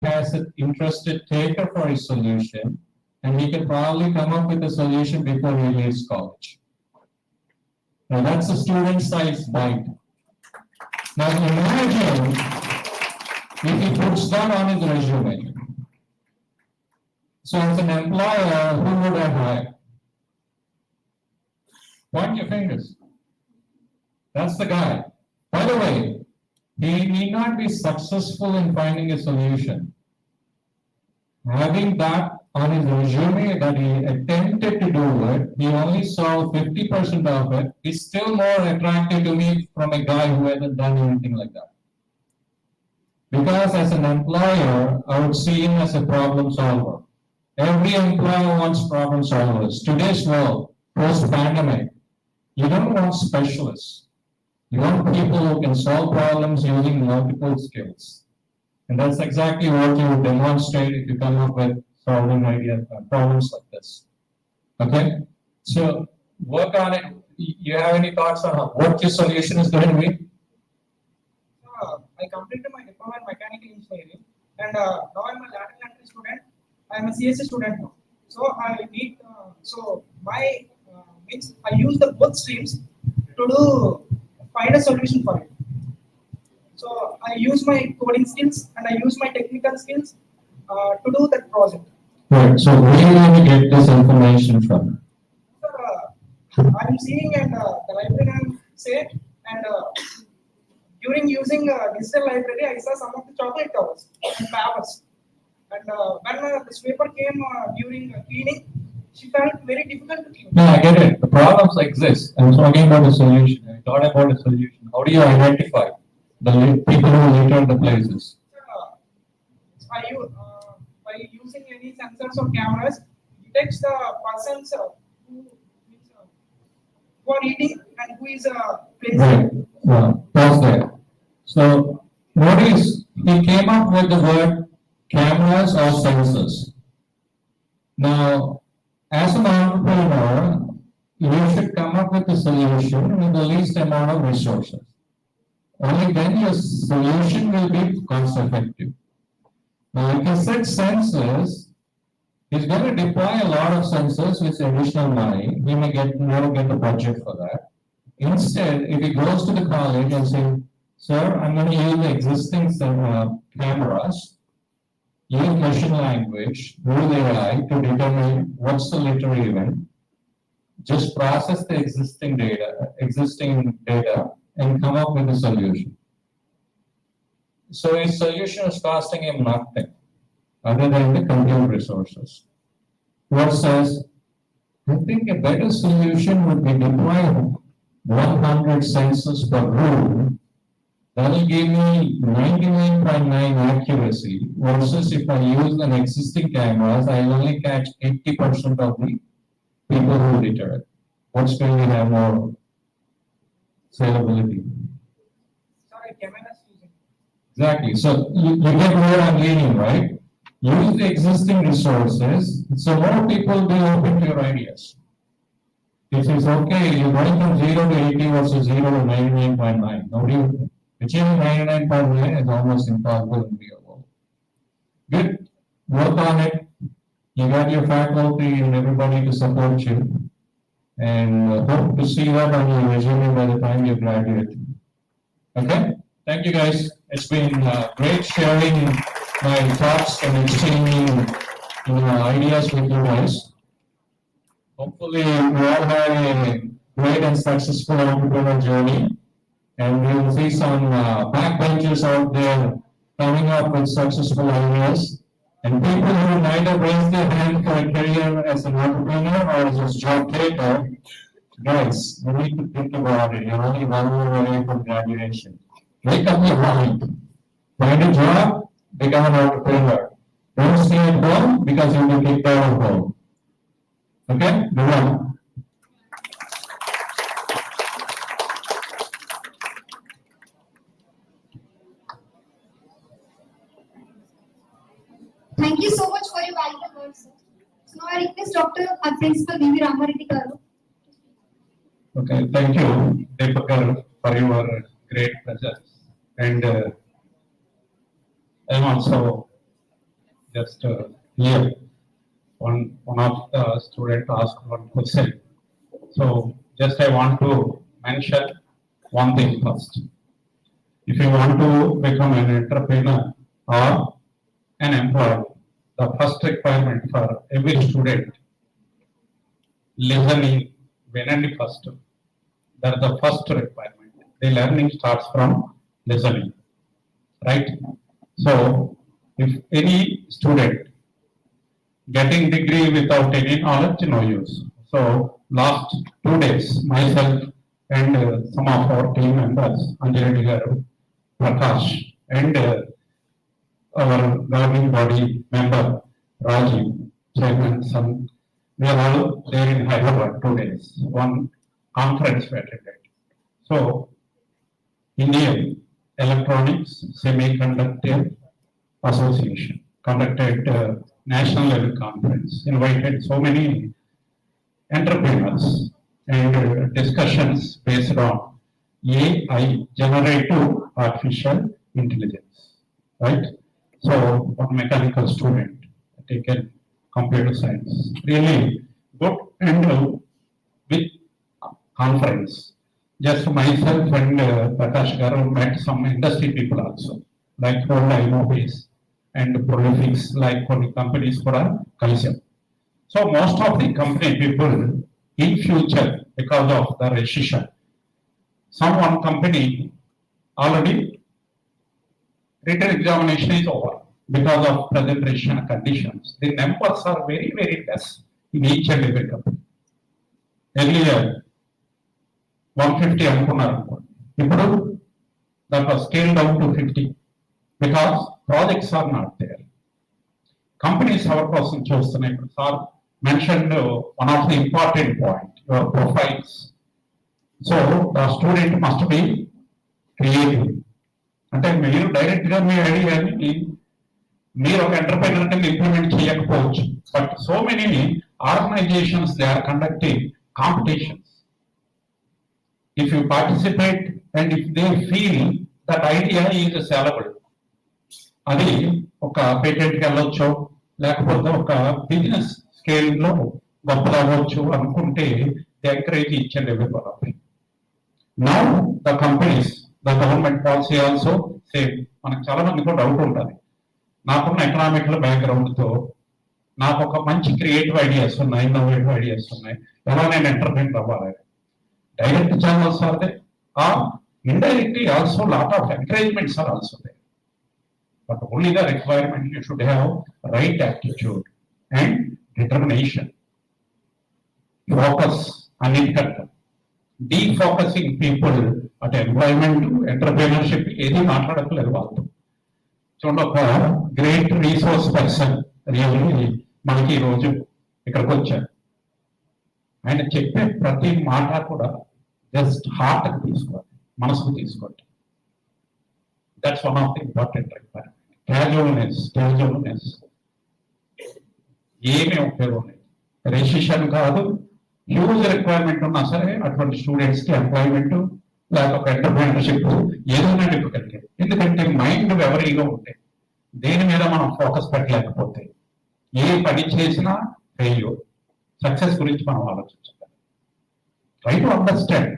Has an interested taker for his solution, and he can probably come up with a solution before he leaves college. Now that's a student-sized bite. Now imagine if he puts that on his resume. So as an employer, who would I hire? Point your fingers. That's the guy. By the way, he need not be successful in finding a solution. Having that on his resume that he attempted to do it, he only saw 50% of it, is still more attractive to me from a guy who hasn't done anything like that. Because as an employer, I would see him as a problem solver. Every employer wants problem solvers. Today's world, post-pandemic, you don't want specialists. You want people who can solve problems using multiple skills. And that's exactly what you demonstrate if you come up with solving ideas, problems like this. Okay? So work on it. You have any thoughts on what your solution is going to be? I completed my diploma in mechanical engineering, and now I'm a lateral entry student. I'm a CSC student now. So I need my means I use the both streams to find a solution for it. So I use my coding skills and I use my technical skills to do that project. Right. So where do you want to get this information from? I'm seeing and the librarian said, and during using digital library, I saw some of the chocolate covers and papers. And when the sweeper came during cleaning, she felt very difficult to clean. No, I get it. The problems exist. I'm talking about a solution. I thought about a solution. How do you identify the people who litter the places? By using any sensors or cameras, detects the persons who are eating and who is placing. Right. Pause there. So notice he came up with the word cameras or sensors. Now, as an entrepreneur, you should come up with a solution with the least amount of resources. Only then your solution will be cost effective. Now, if you set sensors, he's going to deploy a lot of sensors with additional money. He may never get the budget for that. Instead, if he goes to the college and says, sir, I'm going to use the existing cameras, use machine language, use AI to determine what's the litter event, just process the existing data, and come up with a solution. So his solution is costing him nothing other than the compute resources. Versus, I think a better solution would be deploying 100 sensors per room. That will give me 99.9 accuracy. Versus if I use an existing cameras, I only catch 80% of the people who litter it. What's going to have more salability? Sorry, cameras using. Exactly. So you get where I'm leading, right? Use the existing resources, so more people will be open to your ideas. This is okay, you're going from 0 to 80 versus 0 to 99.9. Nobody, achieving 99.9 is almost impossible in real world. Good, work on it. You got your faculty and everybody to support you. and hope to see that on your resume by the time you graduate. Okay? Thank you guys. It's been great sharing my thoughts and exchanging ideas with you guys. Hopefully, we all have a great and successful entrepreneurial journey, and we will see some backbenchers out there coming up with successful ideas. And people who neither raise their hand for a career as an entrepreneur or as a job taker, guys, you need to think about it. You're only 1 year away from graduation. Make up your mind. Find a job, become an entrepreneur. Don't stay at home because you will be kicked out of home. Okay? Good one. Thank you so much for your valuable words, sir. So now I request Dr. our Principal V.V. Ramareddy Garu. Okay, thank you, Deepakar, for your great presence. And I'm also just here. One of the students asked one question. So just I want to mention one thing first. If you want to become an entrepreneur or an employee, the first requirement for every student, listening, winning first. That's the first requirement. The learning starts from listening, right? So if any student getting degree without any knowledge, no use. So last 2 days, myself and some of our team members, Anjali Garu, Prakash, and our governing body member, Rajiv, Chairman, some, we are all there in Hyderabad 2 days. One conference we attended. So, Indian Electronics Semiconductor Association conducted a national level conference, invited so many entrepreneurs and discussions based on AI, generative artificial intelligence, right? So, one mechanical student taken computer science, really good and with conference. Just myself and Prakash Garu met some industry people also, like Honda Innovations and Prolifix, like for companies for Kaisam. So most of the company people in future, because of the recession, some one company already written examination is over because of present recession conditions. The numbers are very, very less in each and every company. Earlier, 150 అనుకున్నారు ఇప్పుడు that was scaled down to 50 because projects are not there. Companies our కోసం చూస్తున్నాయి. Sir mentioned one of the important point, your profiles. So the student must be creative. అంటే మీరు direct గా మీ ఐడియాని మీరు ఒక ఎంటర్ప్రైనర్ కింద ఇంప్లిమెంట్ చేయకపోవచ్చు. But so many organizations they are conducting competitions. If you participate and if they feel that idea is sellable, అది ఒక పేటెంట్కి వెళ్ళొచ్చు, లేకపోతే ఒక బిజినెస్ స్కేల్లో గొప్పదవచ్చు అనుకుంటే they encourage each and every one of it. Now the companies, the government policy also same. మనకు చాలా మందికి డౌట్ ఉంటుంది. నాకున్న ఎకనామికల్ బ్యాక్గ్రౌండ్తో నాకు ఒక మంచి క్రియేటివ్ ఐడియాస్ ఉన్నాయి, ఇన్నోవేటివ్ ఐడియాస్ ఉన్నాయి, ఎలా నేను ఎంటర్ప్రెన్యూర్ అవ్వాలి. Direct channels are there, or indirectly also lot of encouragements are also there. But only the requirement you should have right attitude and determination. Focus on it. Defocusing people at employment, entrepreneurship, ఏది మాట్లాడట్లేదు వాళ్ళతో. చూడండి, ఒక great resource person really మనకి ఈరోజు ఇక్కడికి వచ్చారు. ఆయన చెప్పే ప్రతి మాట కూడా జస్ట్ హార్ట్ తీసుకోండి, మనసుకు తీసుకోండి. That's one of the important requirement. Casualness ఏమీ ఉపయోగం లేదు. రెసిషన్ కాదు, హ్యూజ్ రిక్వైర్మెంట్ ఉన్నా సరే అటువంటి స్టూడెంట్స్ కి ఎంప్లాయ్మెంట్ లేకపోతే ఎంటర్ప్రెన్యూర్షిప్ ఏదైనా డిఫికల్టీ. ఎందుకంటే మైండ్ ఎవరీగా ఉంటే దేని మీద మనం ఫోకస్ పెట్టలేకపోతే ఏ పని చేసినా ఫెయిల్యూర్. సక్సెస్ గురించి మనం ఆలోచించాలి. Try to understand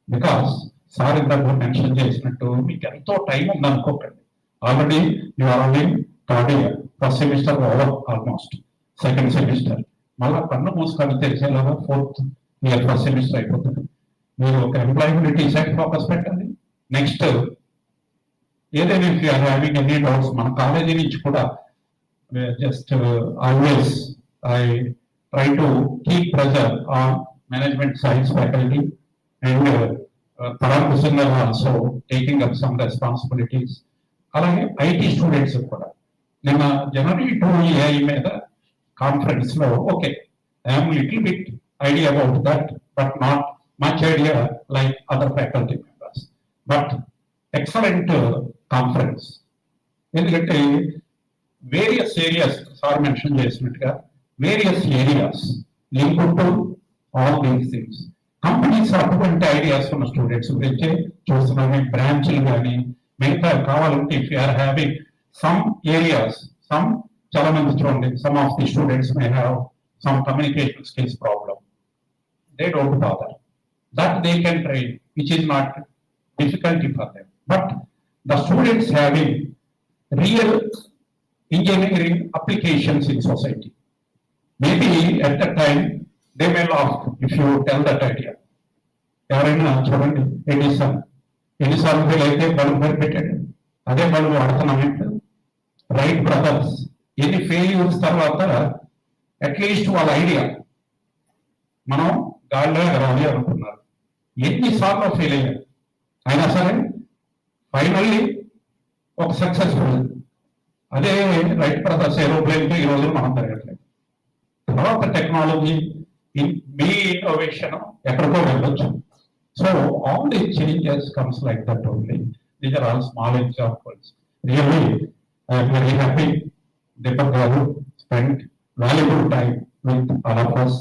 because sir ఇందాక మెన్షన్ చేసినట్టు మీకు ఎంతో టైం ఉందనుకోకండి. Already you are in third year, first semester over, almost second semester. మళ్ళీ కన్ను మూసుకొని తెలిసేలాగా ఫోర్త్ ఇయర్ ఫస్ట్ సెమిస్టర్ అయిపోతుంది. మీరు ఒక ఎంప్లాయబిలిటీ సైడ్ ఫోకస్ పెట్టండి. నెక్స్ట్ ఏదైనా if you are having any doubts మన కాలేజీ నుంచి కూడా just always I try to keep pressure on management science faculty and Parag Kusingar also taking up some responsibilities. అలాగే IT students కూడా నిన్న జనవరి 2 AI మీద కాన్ఫరెన్స్ లో okay I'm little bit idea about that but not much idea like other faculty members, but excellent conference. ఎందుకంటే various areas sir mention చేసినట్టుగా various areas link to all these things. Companies అటువంటి ideas ఉన్న students గురించి చూస్తున్నాము. బ్రాంచ్లు కానీ మిగతా కావాలంటే if you are having some areas, some చాలా మంది చూడండి, some of the students may have some communication skills problem. They don't bother that they can train, which is not difficulty for them. But the students having real engineering applications in society, maybe at that time they may laugh if you tell that idea. ఎవరైనా చూడండి, ఎన్నిసార్లు fail అయితే bulb పేరు పెట్టాడు, అదే bulb వాడుతున్నామంటే. Right brothers ఎన్ని failures తర్వాత at least వాళ్ళ ఐడియా మనం గాల్లో ఎగరాలి అనుకున్నారు, ఎన్నిసార్లు ఫెయిల్ అయ్యారు, అయినా సరే ఫైనల్లీ ఒక సక్సెస్ఫుల్. అదే రైట్ బ్రదర్స్ ఏరోప్లేన్తో ఈ రోజు మనం తిరగట్లేదు. తర్వాత టెక్నాలజీ మీ ఇన్నోవేషన్ ఎక్కడికో వెళ్ళొచ్చు. So all the changes comes like that only. These are all small examples. Really I'm very happy Deepak garu spend valuable time with all of us,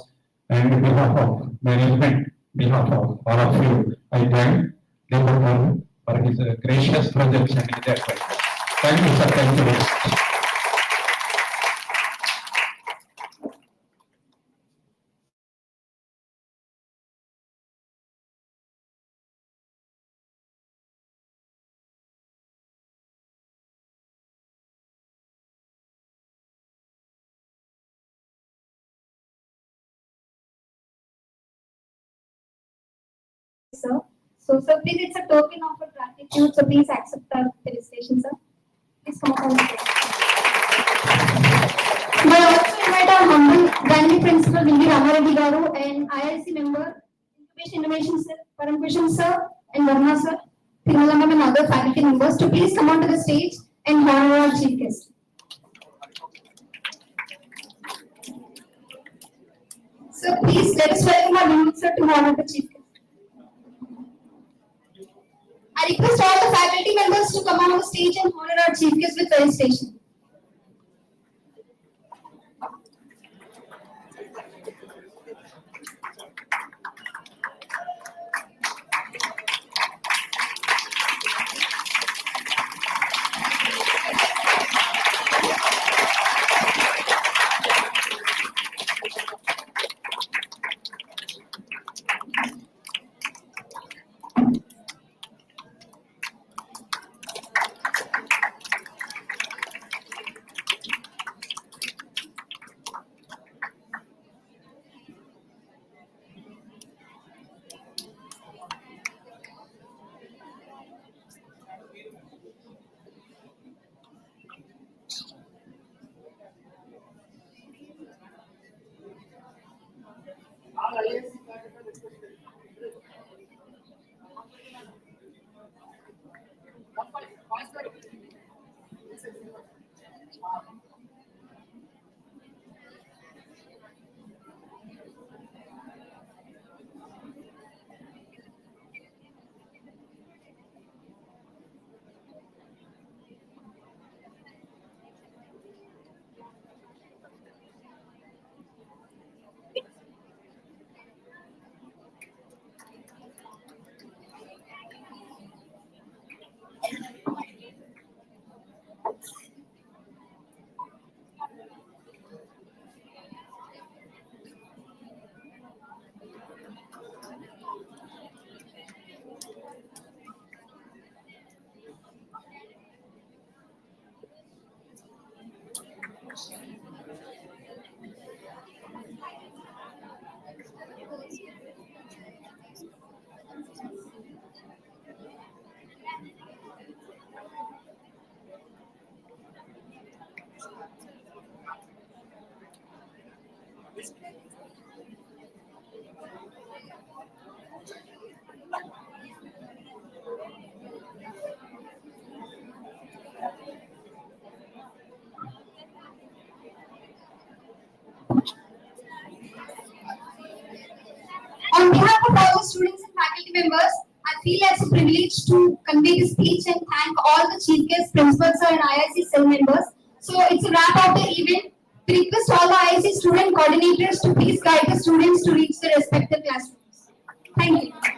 and on behalf of management, behalf of all of you, I thank Deepak garu for his gracious presence and his advice. Thank you, sir. Thank you very much. Sir. So, sir, please, it's a token of our gratitude. So, please accept our felicitation, sir. Please come up on the stage. May I also invite our humble Gandhi Principal Vindi Ramareddy Garu and IIC member, Incubation Innovation Sir, Paramkushan Sir, and Varma Sir, Thirumalangam and other faculty members to please come onto the stage and honor our chief guest. So, please let us welcome our Vindi Sir to honor the chief guest. I request all the faculty members to come on the stage and honor our chief guest with felicitation. On behalf of all the students and faculty members, I feel it's a privilege to convey this speech and thank all the chief guests, principals, and IIC cell members. So it's a wrap of the event. We request all the IIC student coordinators to please guide the students to reach their respective classrooms. Thank you.